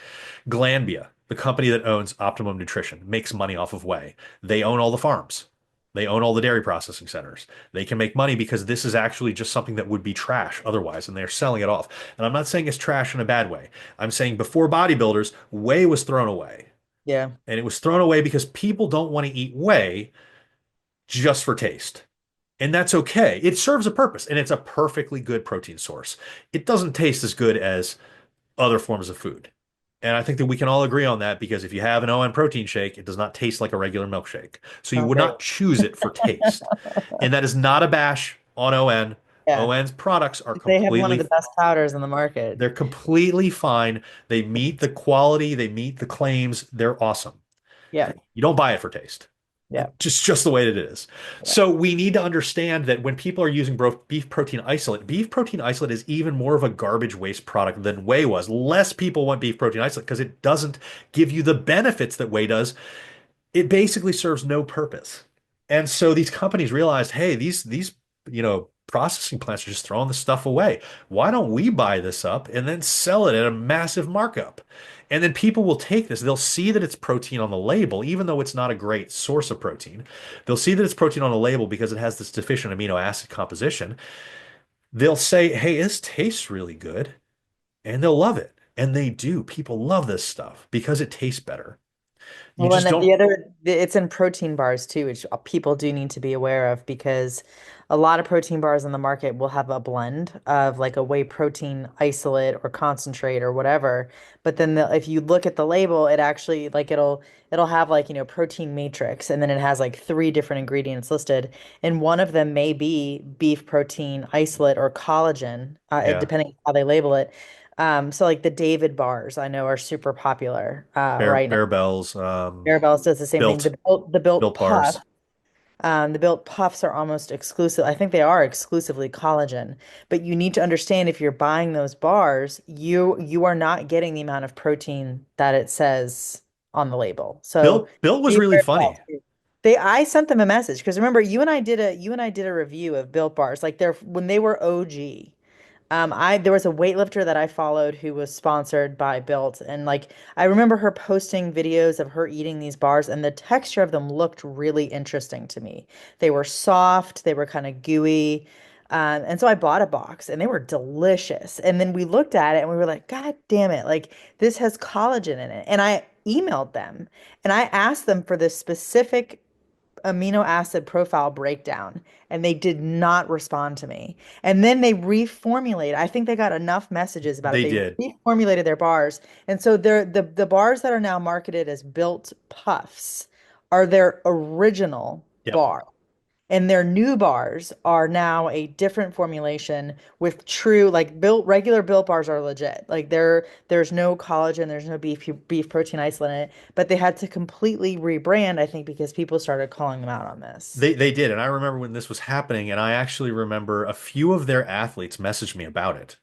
Glanbia, the company that owns Optimum Nutrition, makes money off of whey. They own all the farms. They own all the dairy processing centers. They can make money because this is actually just something that would be trash otherwise, and they're selling it off. And I'm not saying it's trash in a bad way. I'm saying before bodybuilders, whey was thrown away. Yeah. And it was thrown away because people don't want to eat whey just for taste. And that's okay. It serves a purpose and it's a perfectly good protein source. It doesn't taste as good as other forms of food. And I think that we can all agree on that because if you have an ON protein shake, it does not taste like a regular milkshake. So you Oh, would great. not choose it for taste. And that is not a bash on ON. Yeah. ON's products are They have one of completely, the best powders on the market. they're completely fine. They meet the quality, they meet the claims. They're awesome. Yeah. You don't buy it for taste. Yeah. Just the way it is. Yeah. So we need to understand that when people are using beef protein isolate is even more of a garbage waste product than whey was. Less people want beef protein isolate because it doesn't give you the benefits that whey does. It basically serves no purpose. And so these companies realized, hey, these processing plants are just throwing the stuff away. Why don't we buy this up and then sell it at a massive markup? And then people will take this. They'll see that it's protein on the label, even though it's not a great source of protein. They'll see that it's protein on the label because it has this deficient amino acid composition. They'll say, hey, this tastes really good. And they'll love it. And they do. People love this stuff because it tastes better. You Well, and just then don't. it's in protein bars too, which people do need to be aware of because a lot of protein bars on the market will have a blend of like a whey protein isolate or concentrate or whatever. But then if you look at the label, it actually like it'll have like, protein matrix and then it has like three different ingredients listed. And one of them may be beef protein isolate or collagen, Yeah. depending on how they label it. So like the David bars I know are super popular right now. Bear Bells, Maribel's does the same thing. built The built built puff, bars. the built puffs are almost exclusive. I think they are exclusively collagen. But you need to understand if you're buying those bars, you are not getting the amount of protein that it says on the label. So Built was be really aware of funny. that too. I sent them a message because remember you and I did a review of Built bars like they're when they were OG. There was a weightlifter that I followed who was sponsored by Built, and like I remember her posting videos of her eating these bars, and the texture of them looked really interesting to me. They were soft, they were kind of gooey, and so I bought a box, and they were delicious. And then we looked at it, and we were like, God damn it! Like this has collagen in it, and emailed them and I asked them for this specific amino acid profile breakdown, and they did not respond to me. And then they reformulated. I think they got enough messages about it. They They did. reformulated their bars. And so the bars that are now marketed as built puffs are their original Yep. bar. And their new bars are now a different formulation with true, like built regular built bars are legit. Like there's no collagen, there's no beef protein isolate in it, but they had to completely rebrand, I think, because people started calling them out on this. They did. And I remember when this was happening, and I actually remember a few of their athletes messaged me about it.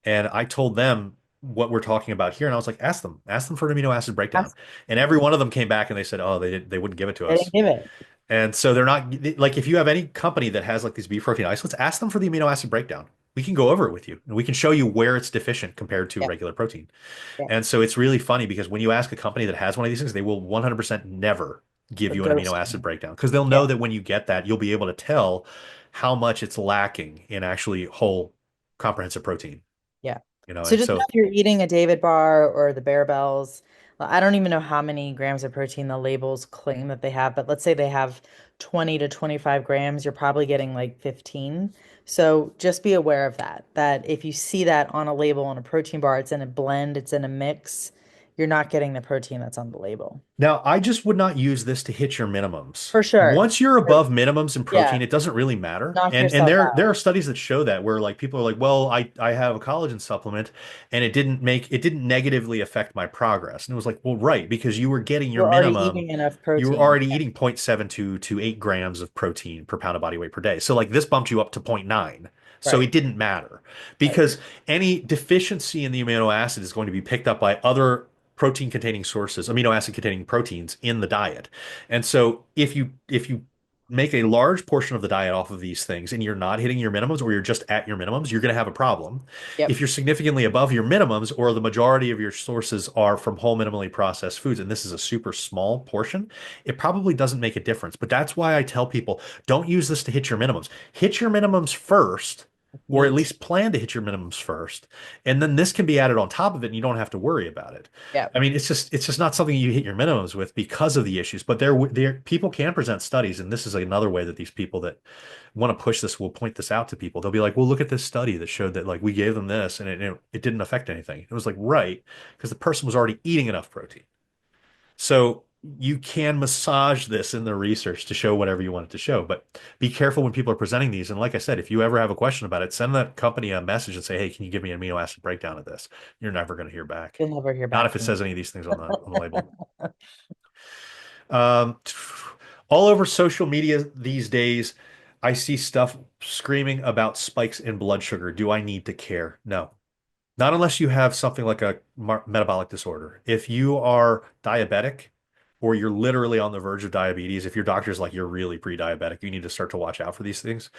And I told them what we're talking about here. And I was like, ask them for an amino acid breakdown. That's, And every one of them came back and they said, oh, they wouldn't give it to they didn't us. give it. And so they're not like, if you have any company that has like these beef protein isolates, ask them for the amino acid breakdown. We can go over it with you and we can show you where it's deficient compared to Yeah, regular protein. yeah. And so it's really funny because when you ask a company that has one of these things, they will 100% never give The you an amino ghost. acid breakdown because they'll Yeah, know that when you get that, you'll be able to tell how much it's lacking in actually whole comprehensive protein, yeah. So and just know so if you're eating a David bar or the Bear Bells, I don't even know how many grams of protein the labels claim that they have, but let's say they have 20 to 25 grams, you're probably getting like 15. So just be aware of that, that if you see that on a label on a protein bar, it's in a blend, it's in a mix, you're not getting the protein that's on the label. now, I just would not use this to hit your minimums. For sure. Once you're above minimums in Yeah, protein, it doesn't really matter. knock And yourself there out. are studies that show that where like people are like, well, I have a collagen supplement and it didn't negatively affect my progress. And it was like, well, right, because you were getting your You're already minimum, eating enough you were protein. already eating 0.72 to 8 grams of protein per pound of body weight per day. So like this bumped you up to zero point 0.9. So Right, it didn't matter right. because any deficiency in the amino acid is going to be picked up by other protein containing sources, amino acid containing proteins in the diet. And so if you make a large portion of the diet off of these things and you're not hitting your minimums or you're just at your minimums, you're going to have a problem. Yep. If you're significantly above your minimums or the majority of your sources are from whole minimally processed foods, and this is a super small portion, it probably doesn't make a difference. But that's why I tell people don't use this to hit your minimums. Hit your minimums first, or at Meat. least plan to hit your minimums first. And then this can be added on top of it and you don't have to worry about it. Yep. I mean, it's just not something you hit your minimums with because of the issues. But there people can present studies, and this is another way that these people that want to push this will point this out to people. They'll be like, "Well, look at this study that showed that like we gave them this and it didn't affect anything." It was like, right, because the person was already eating enough protein. So you can massage this in the research to show whatever you want it to show, but be careful when people are presenting these. And like I said, if you ever have a question about it, send that company a message and say, "Hey, can you give me an amino acid breakdown of this?" You're never going to hear back. You'll never hear Not back if it from me. says any of these things on the label. Um, all over social media these days, I see stuff screaming about spikes in blood sugar. Do I need to care? No. Not unless you have something like a metabolic disorder. If you are diabetic or you're literally on the verge of diabetes, if your doctor's like you're really pre-diabetic, you need to start to watch out for these things.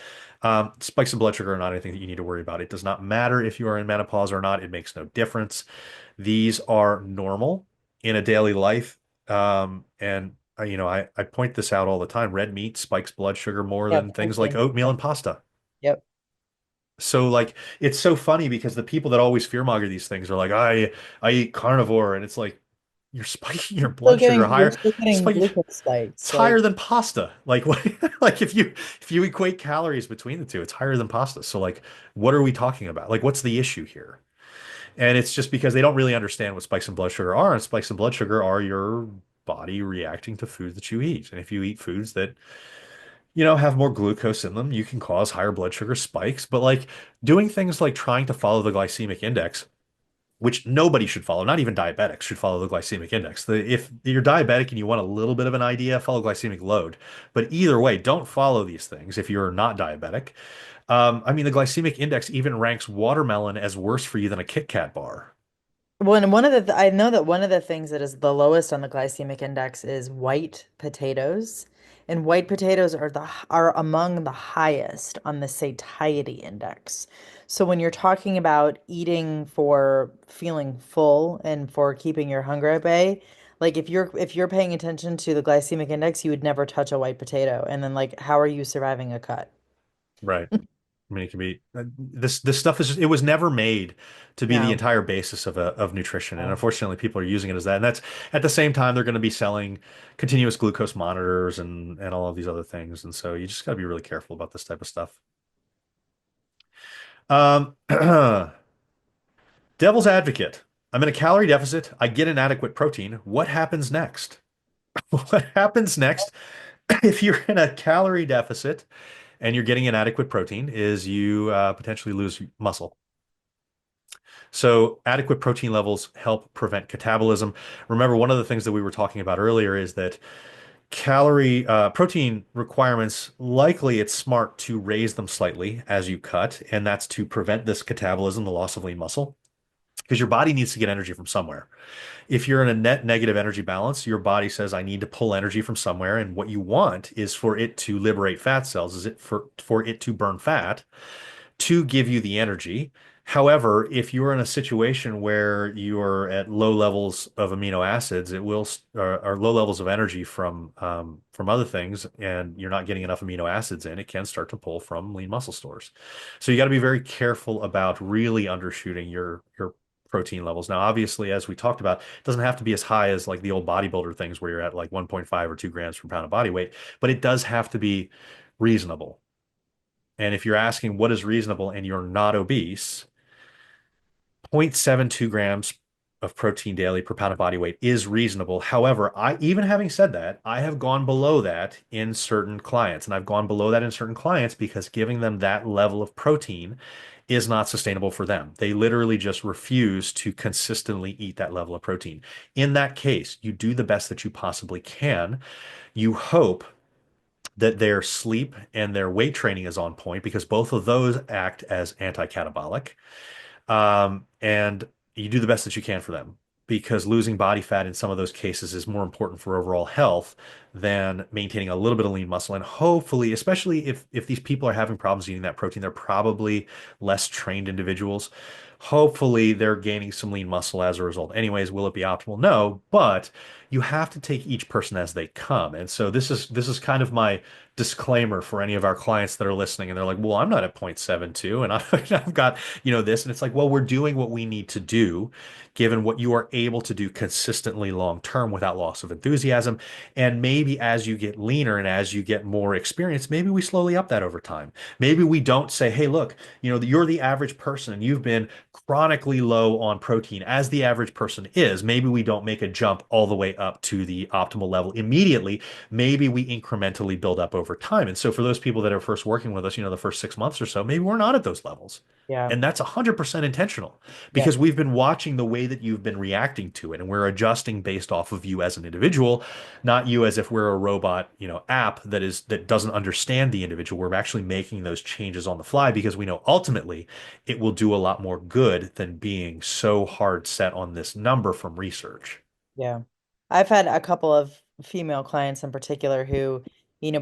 Spikes in blood sugar are not anything that you need to worry about. It does not matter if you are in menopause or not. It makes no difference. These are normal in a daily life. And I point this out all the time. Red meat spikes blood sugar more Yeah, than things like protein. oatmeal and pasta. Yep. So like it's so funny because the people that always fearmonger these things are like, I eat carnivore, and it's like you're spiking your blood sugar You're higher. still getting Spike, glucose it's spikes. higher Like, than pasta. Like what like if you equate calories between the two, it's higher than pasta. So like what are we talking about? Like what's the issue here? And it's just because they don't really understand what spikes in blood sugar are. And spikes in blood sugar are your body reacting to foods that you eat. And if you eat foods that have more glucose in them, you can cause higher blood sugar spikes. But like doing things like trying to follow the glycemic index, which nobody should follow, not even diabetics should follow the glycemic index. If you're diabetic and you want a little bit of an idea, follow glycemic load. But either way, don't follow these things if you're not diabetic. I mean, the glycemic index even ranks watermelon as worse for you than a Kit Kat bar. one of the I know that one of the things that is the lowest on the glycemic index is white potatoes, and white potatoes are among the highest on the satiety index. So when you're talking about eating for feeling full and for keeping your hunger at bay, like if you're paying attention to the glycemic index, you would never touch a white potato. And then like how are you surviving a cut? Right. I mean, it can be this stuff is it was never made to be the No. entire basis of nutrition, and No. unfortunately, people are using it as that. And that's at the same time they're going to be selling continuous glucose monitors and all of these other things, and so you just got to be really careful about this type of stuff. Um, Devil's advocate. I'm in a calorie deficit. I get inadequate protein. What happens next? What happens next if you're in a calorie deficit and you're getting inadequate protein is you potentially lose muscle. So adequate protein levels help prevent catabolism. Remember, one of the things that we were talking about earlier is that calorie protein requirements, likely it's smart to raise them slightly as you cut, and that's to prevent this catabolism, the loss of lean muscle, because your body needs to get energy from somewhere. If you're in a net negative energy balance, your body says, I need to pull energy from somewhere. And what you want is for it to liberate fat cells, is it for it to burn fat to give you the energy. However, if you're in a situation where you're at low levels of amino acids, it will or low levels of energy from other things, and you're not getting enough amino acids in, it can start to pull from lean muscle stores. So you got to be very careful about really undershooting your protein levels. Now, obviously, as we talked about, it doesn't have to be as high as like the old bodybuilder things where you're at like 1.5 or 2 grams per pound of body weight, but it does have to be reasonable. And if you're asking what is reasonable and you're not obese, 0.72 grams of protein daily per pound of body weight is reasonable. However, I even having said that, I have gone below that in certain clients, and I've gone below that in certain clients because giving them that level of protein is not sustainable for them. They literally just refuse to consistently eat that level of protein. In that case, you do the best that you possibly can. You hope that their sleep and their weight training is on point because both of those act as anti-catabolic. And you do the best that you can for them because losing body fat in some of those cases is more important for overall health than maintaining a little bit of lean muscle. And hopefully, especially if these people are having problems eating that protein, they're probably less trained individuals. Hopefully, they're gaining some lean muscle as a result. Anyways, will it be optimal? No, but you have to take each person as they come. And so this is kind of my disclaimer for any of our clients that are listening and they're like, well, I'm not at 0.72 and I've got, this. And it's like, well, we're doing what we need to do given what you are able to do consistently long term without loss of enthusiasm. And maybe as you get leaner and as you get more experience, maybe we slowly up that over time. Maybe we don't say, hey, look, you're the average person and you've been chronically low on protein as the average person is. Maybe we don't make a jump all the way up to the optimal level immediately. Maybe we incrementally build up over time. And so for those people that are first working with us, the first 6 months or so, maybe we're not at those levels. Yeah. And that's 100% intentional Yeah. because we've been watching the way that you've been reacting to it and we're adjusting based off of you as an individual, not you as if we're a robot, app that doesn't understand the individual. We're actually making those changes on the fly because we know ultimately it will do a lot more good than being so hard set on this number from research. Yeah. I've had a couple of female clients in particular who,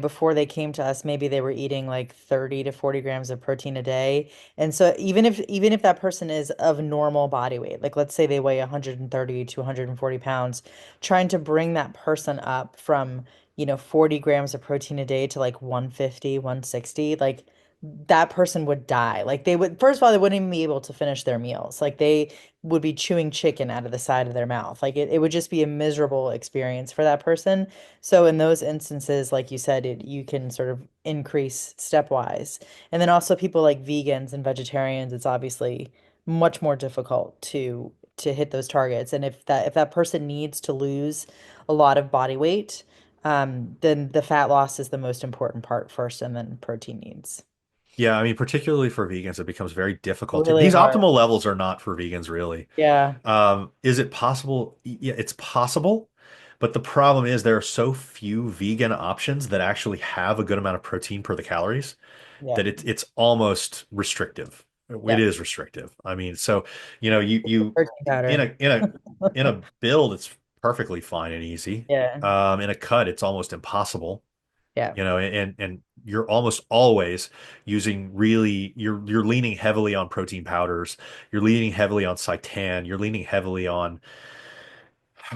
before they came to us, maybe they were eating like 30 to 40 grams of protein a day. And so even if that person is of normal body weight, like let's say they weigh 130 to 140 pounds, trying to bring that person up from, 40 grams of protein a day to like 150, 160, like that person would die. Like they would, first of all, they wouldn't even be able to finish their meals. Like they would be chewing chicken out of the side of their mouth. Like it would just be a miserable experience for that person. So in those instances, like you said, you can sort of increase stepwise. And then also people like vegans and vegetarians, it's obviously much more difficult to hit those targets. And if that person needs to lose a lot of body weight, then the fat loss is the most important part first, and then protein needs. Yeah, I mean, particularly for vegans, it becomes very difficult. Really These hard. optimal levels are not for vegans, really. Yeah. Is it possible? Yeah, it's possible, but the problem is there are so few vegan options that actually have a good amount of protein per the calories Yeah. that it's almost restrictive. It Yeah. is restrictive. I mean, so you Protein in powder. a build, it's perfectly fine and easy. Yeah. In a cut, it's almost impossible. Yeah. And you're almost always using really you're leaning heavily on protein powders, you're leaning heavily on seitan, you're leaning heavily on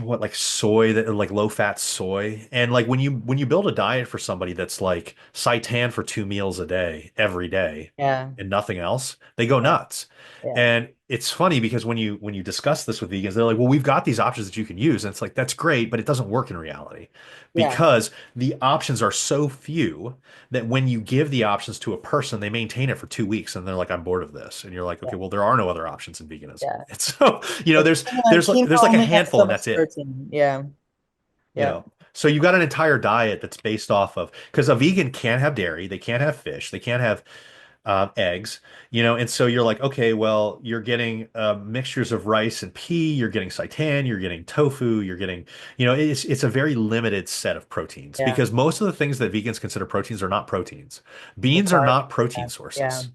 what, like soy, that like low fat soy. And like when you build a diet for somebody that's like seitan for 2 meals a day every day Yeah. and nothing else, they go Yeah. nuts. Yeah. And it's funny because when you discuss this with vegans, they're like, well, we've got these options that you can use. And it's like, that's great, but it doesn't work in reality Yeah. because the options are so few that when you give the options to a person, they maintain it for 2 weeks and they're like, I'm bored of this. And you're like, Yeah. okay, well, there are no other options in veganism. Yeah. And so, Like there's quinoa, there's like quinoa there's like a only has handful so and much that's it. protein. Yeah. you Yep. know so you've got an entire diet that's based off of, because a vegan can't have dairy, they can't have fish, they can't have eggs, and so you're like, okay, well, you're getting mixtures of rice and pea, you're getting seitan, you're getting tofu, you're getting, it's a very limited set of proteins Yeah. because most of the things that vegans consider proteins are not proteins. The Beans are carbs. not protein Yeah. Yeah. sources.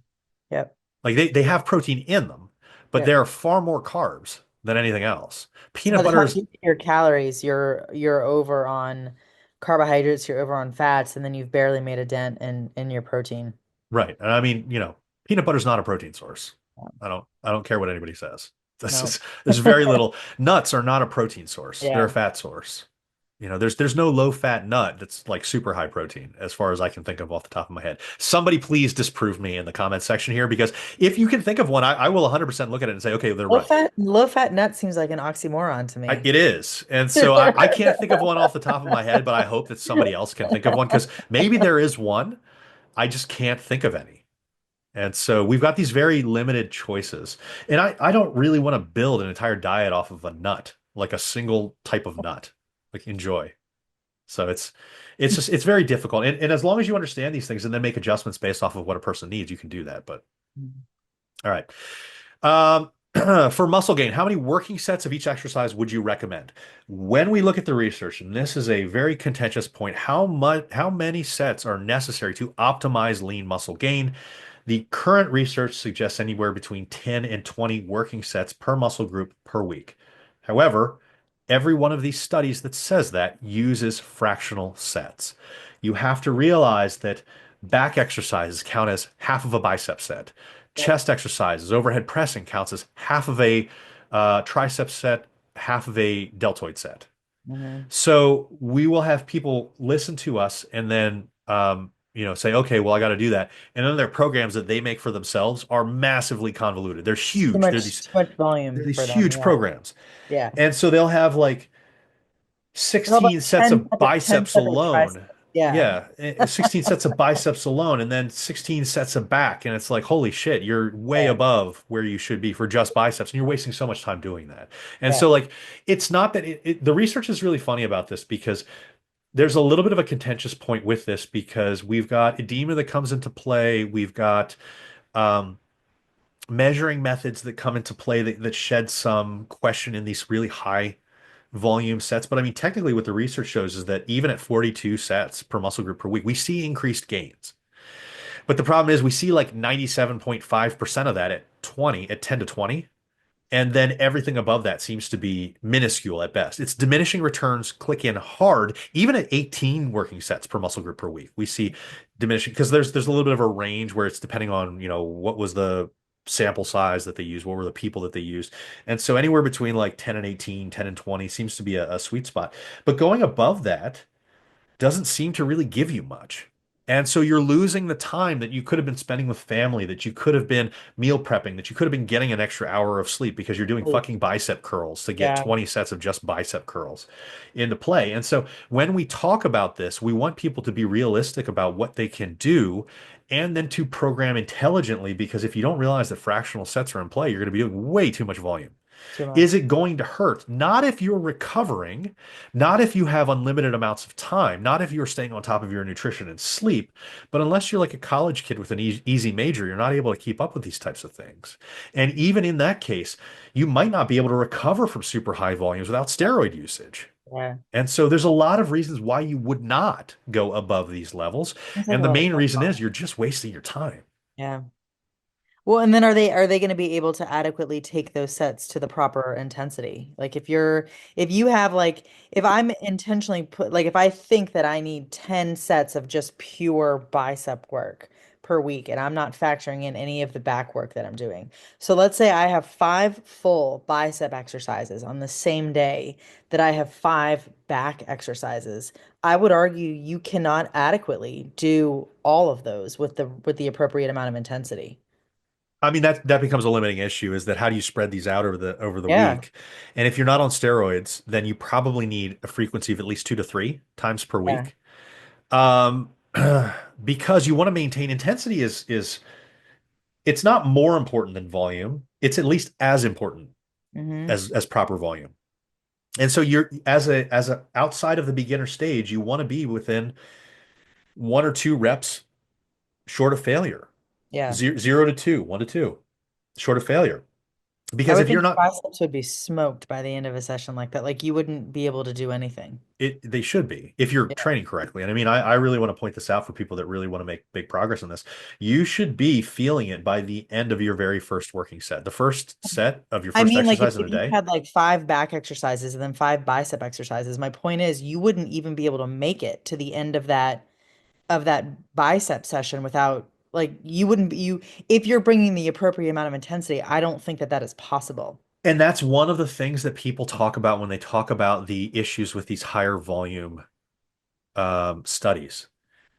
Yep. Like they have protein in them, but Yep. there are far more carbs than anything else. So Peanut by the butter time is you hit your calories, you're over on carbohydrates, you're over on fats, and then you've barely made a dent in your protein. Right. And I mean, peanut butter's not a protein source. Yeah. I don't care what anybody says. This No. is there's very little. Nuts are not a protein source. They're a Yeah. fat source. There's no low fat nut that's like super high protein as far as I can think of off the top of my head. Somebody please disprove me in the comment section here because if you can think of one, I will 100% look at it and say, okay, they're right. Low fat nut seems like an oxymoron to me. It is. And so I can't think of one off the top of my head, but I hope that somebody else can think of one because maybe there is one. I just can't think of any. And so we've got these very limited choices. And I don't really want to build an entire diet off of a nut, like a single type of nut. Like enjoy. So it's very difficult. And as long as you understand these things and then make adjustments based off of what a person needs, you can do that. But all right. Um, for muscle gain, how many working sets of each exercise would you recommend? When we look at the research, and this is a very contentious point, how many sets are necessary to optimize lean muscle gain? The current research suggests anywhere between 10 and 20 working sets per muscle group per week. However, every one of these studies that says that uses fractional sets. You have to realize that back exercises count as half of a bicep set. Yep. Chest exercises, overhead pressing counts as half of a tricep set, half of a deltoid set. Hmm. So we will have people listen to us and then say, okay, well, I got to do that. And then their programs that they make for themselves are massively convoluted. They're huge. They're these Too much they're volume these for them. huge Yeah. programs. Yeah. And so they'll have like How about 16 sets of 10 biceps separate triceps? alone. Yeah. Yeah, 16 sets of biceps alone, and then 16 sets of back. And it's like, holy shit, you're way Yeah. above where you should be for just biceps, and you're wasting so much time doing that. And Yeah. so, like, it's not that the research is really funny about this because there's a little bit of a contentious point with this because we've got edema that comes into play. We've got um, measuring methods that come into play that shed some question in these really high volume sets. But I mean, technically, what the research shows is that even at 42 sets per muscle group per week, we see increased gains. But the problem is we see like 97.5% of that at 10 to 20. And then everything above that seems to be minuscule at best. It's diminishing returns click in hard, even at 18 working sets per muscle group per week. We see diminishing because there's a little bit of a range where it's depending on, what was the sample size that they used, what were the people that they used. And so anywhere between like 10 and 18, 10 and 20 seems to be a sweet spot. But going above that doesn't seem to really give you much. And so you're losing the time that you could have been spending with family, that you could have been meal prepping, that you could have been getting an extra hour of sleep because you're doing Sleep. fucking bicep curls to get Yeah. 20 sets of just bicep curls into play. And so when we talk about this, we want people to be realistic about what they can do and then to program intelligently because if you don't realize that fractional sets are in play, you're going to be doing way too much volume. Too Is much. it going to hurt? Not if you're recovering, not if you have unlimited amounts of time, not if you're staying on top of your nutrition and sleep, but unless you're like a college kid with an easy major, you're not able to keep up with these types of things. And even in that case, you might not be able to recover from super high volumes without steroid usage. Yeah. And so there's a lot of reasons why you would not go above these levels. Sounds like And a the lot of main reason is self-harm. you're just wasting your time. Yeah. Well, and then are they going to be able to adequately take those sets to the proper intensity? Like if you have like if I'm intentionally put like if I think that I need 10 sets of just pure bicep work, per week, and I'm not factoring in any of the back work that I'm doing. So let's say I have 5 full bicep exercises on the same day that I have 5 back exercises. I would argue you cannot adequately do all of those with the appropriate amount of intensity. I mean that becomes a limiting issue is that how do you spread these out over the Yeah, week? And if you're not on steroids, then you probably need a frequency of at least 2 to 3 times per yeah. week. Um, because you want to maintain intensity is it's not more important than volume. It's at least as important Hmm. as proper volume. And so you're as a outside of the beginner stage, you want to be within 1 or 2 reps short of failure. Yeah. 0 to 2, 1 to 2, short of failure. I Because would if you're think your not, biceps would be smoked by the end of a session like that. Like you wouldn't be able to do anything. they should be if you're Yeah. training correctly. And I mean, I really want to point this out for people that really want to make big progress in this. You should be feeling it by the end of your very first working set. The first set of your I first mean, like exercise in if the you day. had like 5 back exercises and then 5 bicep exercises, my point is you wouldn't even be able to make it to the end of that bicep session without like you wouldn't be you if you're bringing the appropriate amount of intensity, I don't think that that is possible. And that's one of the things that people talk about when they talk about the issues with these higher volume studies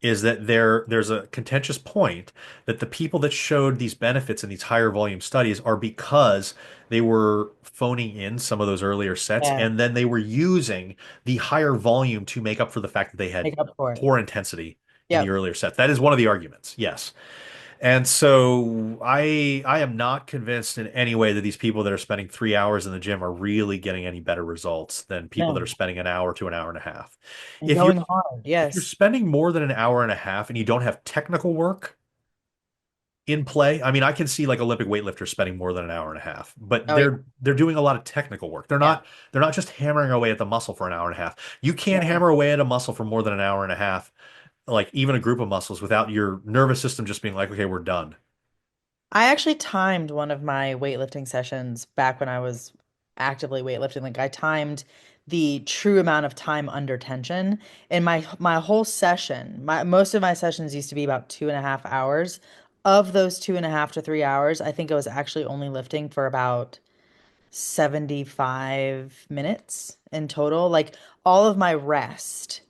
is that there's a contentious point that the people that showed these benefits in these higher volume studies are because they were phoning in some of those earlier sets Yeah, and then they were using the higher volume to make up for the fact that they had make up for it. poor intensity in the Yep. earlier sets. That is one of the arguments, yes. And so I am not convinced in any way that these people that are spending 3 hours in the gym are really getting any better results than people that are No. spending an hour to an hour and a half. And If you're going hard. if you're Yes. spending more than an hour and a half and you don't have technical work in play, I mean, I can see like Olympic weightlifters spending more than an hour and a half, but Oh yeah. they're doing a lot of technical work. Yeah. They're not just hammering away at the muscle for an hour and a half. You can't Yeah. hammer away at a muscle for more than an hour and a half, like even a group of muscles without your nervous system just being like, okay, we're done. I actually timed one of my weightlifting sessions back when I was actively weightlifting. Like I timed the true amount of time under tension. And my whole session, my most of my sessions used to be about 2.5 hours. Of those 2.5 to 3 hours, I think I was actually only lifting for about 75 minutes in total. Like all of my rest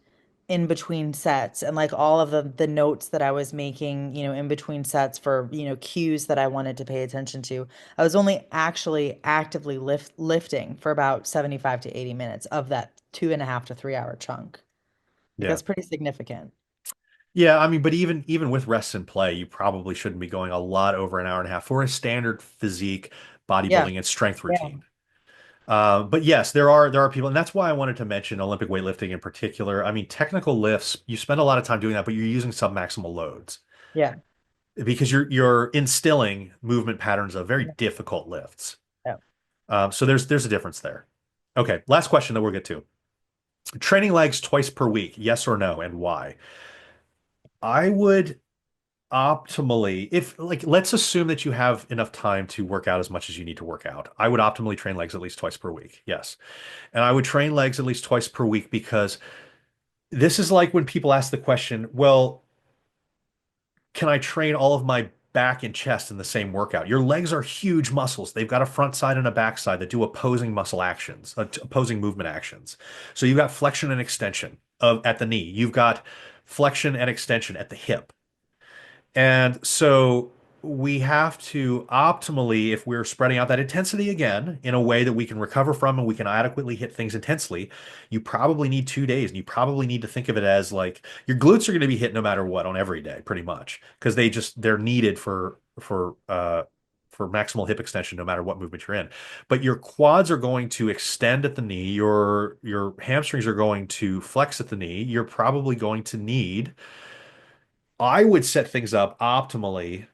in between sets and like all of the notes that I was making, in between sets for, cues that I wanted to pay attention to. I was only actually actively lifting for about 75 to 80 minutes of that 2.5 to 3 hour chunk. Like Yeah. that's pretty significant. Yeah, I mean, but even with rests and play, you probably shouldn't be going a lot over an hour and a half for a standard physique, Yeah. bodybuilding, and strength Yeah. routine. But yes, there are people, and that's why I wanted to mention Olympic weightlifting in particular. I mean, technical lifts, you spend a lot of time doing that, but you're using submaximal loads Yeah. because you're instilling movement patterns of very difficult lifts. Yeah. So there's a difference there. Okay, last question that we'll get to. Training legs twice per week, yes or no, and why? I would optimally, if like, let's assume that you have enough time to work out as much as you need to work out. I would optimally train legs at least twice per week. Yes. And I would train legs at least twice per week because this is like when people ask the question, well, can I train all of my back and chest in the same workout? Your legs are huge muscles. They've got a front side and a back side that do opposing muscle actions, opposing movement actions. So you've got flexion and extension at the knee. You've got flexion and extension at the hip. And so we have to optimally, if we're spreading out that intensity again in a way that we can recover from and we can adequately hit things intensely, you probably need 2 days. And you probably need to think of it as like your glutes are going to be hit no matter what on every day, pretty much, because they're needed for maximal hip extension no matter what movement you're in. But your quads are going to extend at the knee, your hamstrings are going to flex at the knee. You're probably going to need I would set things up optimally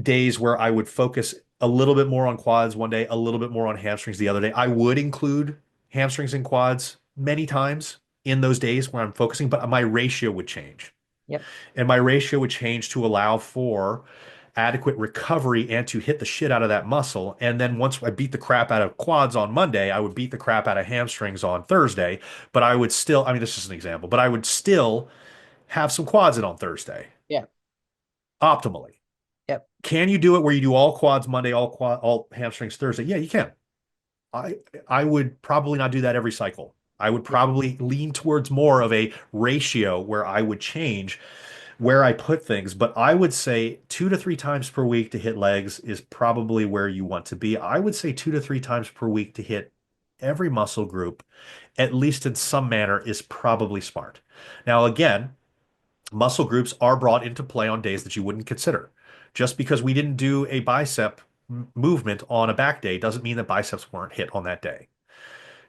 days where I would focus a little bit more on quads one day, a little bit more on hamstrings the other day. I would include hamstrings and quads many times in those days where I'm focusing, but my ratio would change. Yep. And my ratio would change to allow for adequate recovery and to hit the shit out of that muscle. And then once I beat the crap out of quads on Monday, I would beat the crap out of hamstrings on Thursday. But I would still, I mean, this is an example, but I would still have some quads in on Thursday. Yeah. optimally. Yep. Can you do it where you do all quads Monday, all hamstrings Thursday? Yeah, you can. I I would probably not do that every cycle. I would Yeah. probably lean towards more of a ratio where I would change where I put things, but I would say 2 to 3 times per week to hit legs is probably where you want to be. I would say 2 to 3 times per week to hit every muscle group, at least in some manner, is probably smart. Now, again, muscle groups are brought into play on days that you wouldn't consider. Just because we didn't do a bicep movement on a back day doesn't mean that biceps weren't hit on that day.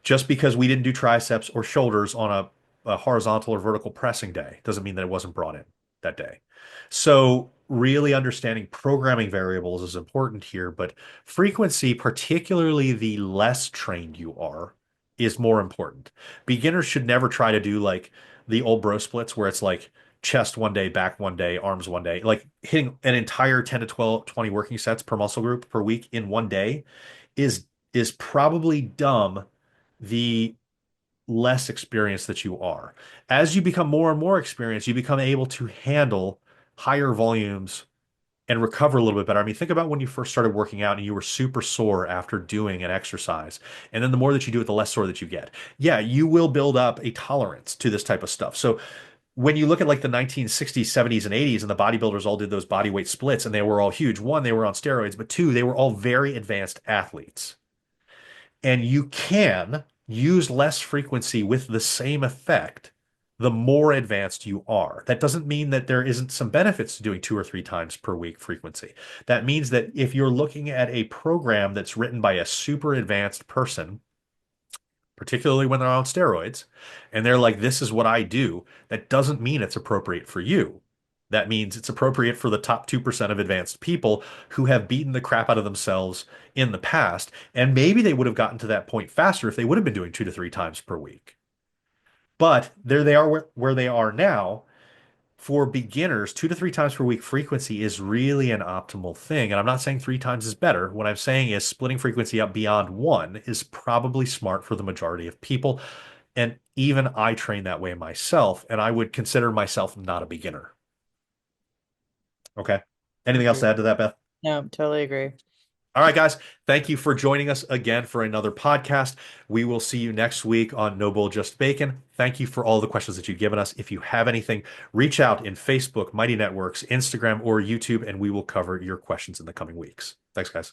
Just because we didn't do triceps or shoulders on a horizontal or vertical pressing day doesn't mean that it wasn't brought in that day. So, really understanding programming variables is important here, but frequency, particularly the less trained you are, is more important. Beginners should never try to do like the old bro splits where it's like chest one day, back one day, arms one day, like hitting an entire 10 to 12, 20 working sets per muscle group per week in one day is is probably dumb the less experienced that you are. As you become more and more experienced, you become able to handle higher volumes and recover a little bit better. I mean, think about when you first started working out and you were super sore after doing an exercise. And then the more that you do it, the less sore that you get. Yeah, you will build up a tolerance to this type of stuff. So when you look at like the 1960s, 70s, and 80s, and the bodybuilders all did those body weight splits and they were all huge. One, they were on steroids, but two, they were all very advanced athletes. And you can use less frequency with the same effect the more advanced you are. That doesn't mean that there isn't some benefits to doing 2 or 3 times per week frequency. That means that if you're looking at a program that's written by a super advanced person, particularly when they're on steroids, and they're like, this is what I do, that doesn't mean it's appropriate for you. That means it's appropriate for the top 2% of advanced people who have beaten the crap out of themselves in the past. And maybe they would have gotten to that point faster if they would have been doing 2 to 3 times per week. But there they are where they are now. For beginners, 2 to 3 times per week frequency is really an optimal thing. And I'm not saying 3 times is better. What I'm saying is splitting frequency up beyond one is probably smart for the majority of people. And even I train that way myself, and I would consider myself not a beginner. Okay. Anything else to Agree. add to that, Beth? No, totally agree. All right, guys. Thank you for joining us again for another podcast. We will see you next week on No Bull Just Bacon. Thank you for all the questions that you've given us. If you have anything, reach out in Facebook, Mighty Networks, Instagram, or YouTube, and we will cover your questions in the coming weeks. Thanks, guys.